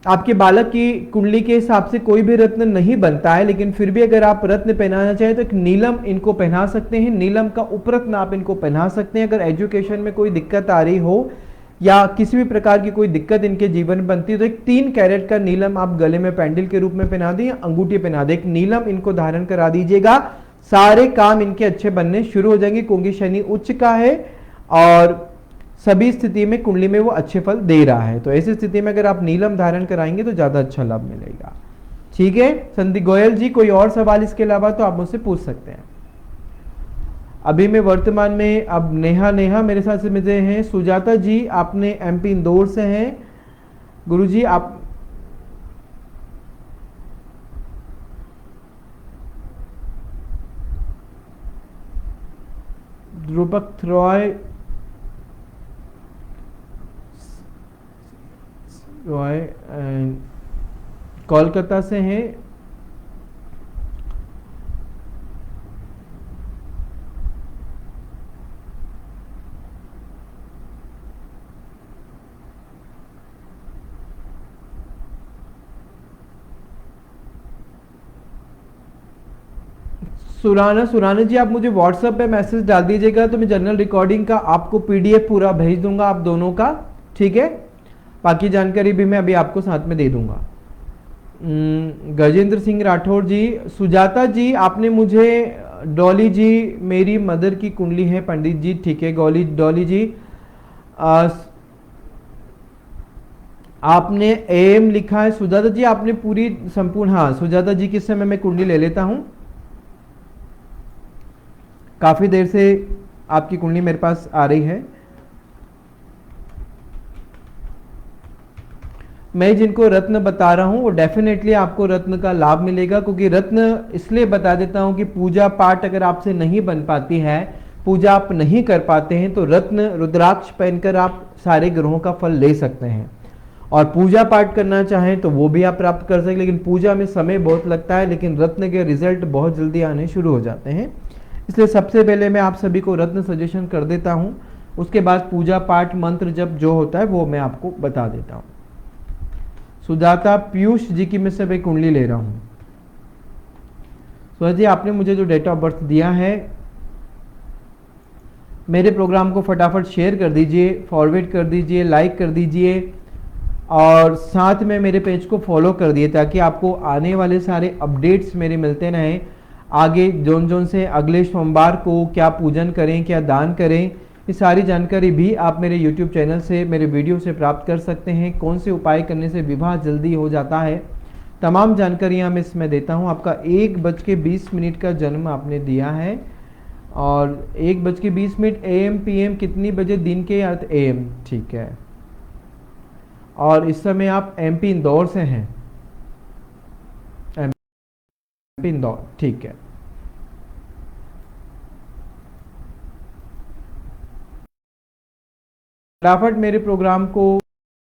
आपके बालक की कुंडली के हिसाब से कोई भी रत्न नहीं बनता है, लेकिन फिर भी अगर आप रत्न पहनाना चाहें तो एक नीलम इनको पहना सकते हैं, नीलम का उपरत्न आप इनको पहना सकते हैं। अगर एजुकेशन में कोई दिक्कत आ रही हो या किसी भी प्रकार की कोई दिक्कत इनके जीवन में बनती है तो एक 3 कैरेट का नीलम आप गले में पैंडल के रूप में पहना दें या अंगूठी पहना दें, एक नीलम इनको धारण करा दीजिएगा, सारे काम इनके अच्छे बनने शुरू हो जाएंगे, क्योंकि शनि उच्च का है और सभी स्थिति में कुंडली में वो अच्छे फल दे रहा है। तो ऐसी स्थिति में अगर आप नीलम धारण कराएंगे तो ज्यादा अच्छा लाभ मिलेगा। ठीक है संदीप गोयल जी, कोई और सवाल इसके अलावा तो आप मुझसे पूछ सकते हैं। अभी मैं वर्तमान में अब नेहा मेरे साथ से मिले हैं। सुजाता जी आपने एमपी इंदौर से हैं। गुरुजी आप ध्रुपक रॉय कोलकाता से हैं। सुराना जी आप मुझे व्हाट्सएप पे मैसेज डाल दीजिएगा तो मैं जनरल रिकॉर्डिंग का आपको पीडीएफ पूरा भेज दूंगा आप दोनों का। ठीक है, बाकी जानकारी भी मैं अभी आपको साथ में दे दूंगा। गजेंद्र सिंह राठौर जी, सुजाता जी आपने मुझे डॉली जी मेरी मदर की कुंडली है पंडित जी। ठीक है डॉली जी, आपने एम लिखा है। सुजाता जी आपने पूरी संपूर्ण, हाँ सुजाता जी किस समय मैं कुंडली ले लेता हूं, काफी देर से आपकी कुंडली मेरे पास आ रही है। मैं जिनको रत्न बता रहा हूं वो डेफिनेटली आपको रत्न का लाभ मिलेगा, क्योंकि रत्न इसलिए बता देता हूं कि पूजा पाठ अगर आपसे नहीं बन पाती है, पूजा आप नहीं कर पाते हैं, तो रत्न रुद्राक्ष पहनकर आप सारे ग्रहों का फल ले सकते हैं। और पूजा पाठ करना चाहें तो वो भी आप प्राप्त कर सकते, लेकिन पूजा में समय बहुत लगता है, लेकिन रत्न के रिजल्ट बहुत जल्दी आने शुरू हो जाते हैं। इसलिए सबसे पहले मैं आप सभी को रत्न सजेशन कर देता हूं, उसके बाद पूजा पाठ मंत्र जब जो होता है वो मैं आपको बता देता हूं। सुजाता पीयूष जी की मैं सब एक कुंडली ले रहा हूं। सुजाता जी आपने मुझे जो डेट ऑफ बर्थ दिया है, मेरे प्रोग्राम को फटाफट शेयर कर दीजिए, फॉरवर्ड कर दीजिए, लाइक कर दीजिए और साथ में मेरे पेज को फॉलो कर दिए, ताकि आपको आने वाले सारे अपडेट्स मेरे मिलते रहें। आगे जोन से अगले सोमवार को क्या पूजन करें, क्या दान करें, ये सारी जानकारी भी आप मेरे YouTube चैनल से, मेरे वीडियो से प्राप्त कर सकते हैं। कौन से उपाय करने से विवाह जल्दी हो जाता है, तमाम जानकारियाँ मैं इसमें देता हूँ। आपका 1:20 का जन्म आपने दिया है और 1:20 AM PM कितनी बजे दिन के या AM? ठीक है, और इस समय आप MP इंदौर से हैं। MP इंदौर, ठीक है। फटाफट मेरे प्रोग्राम को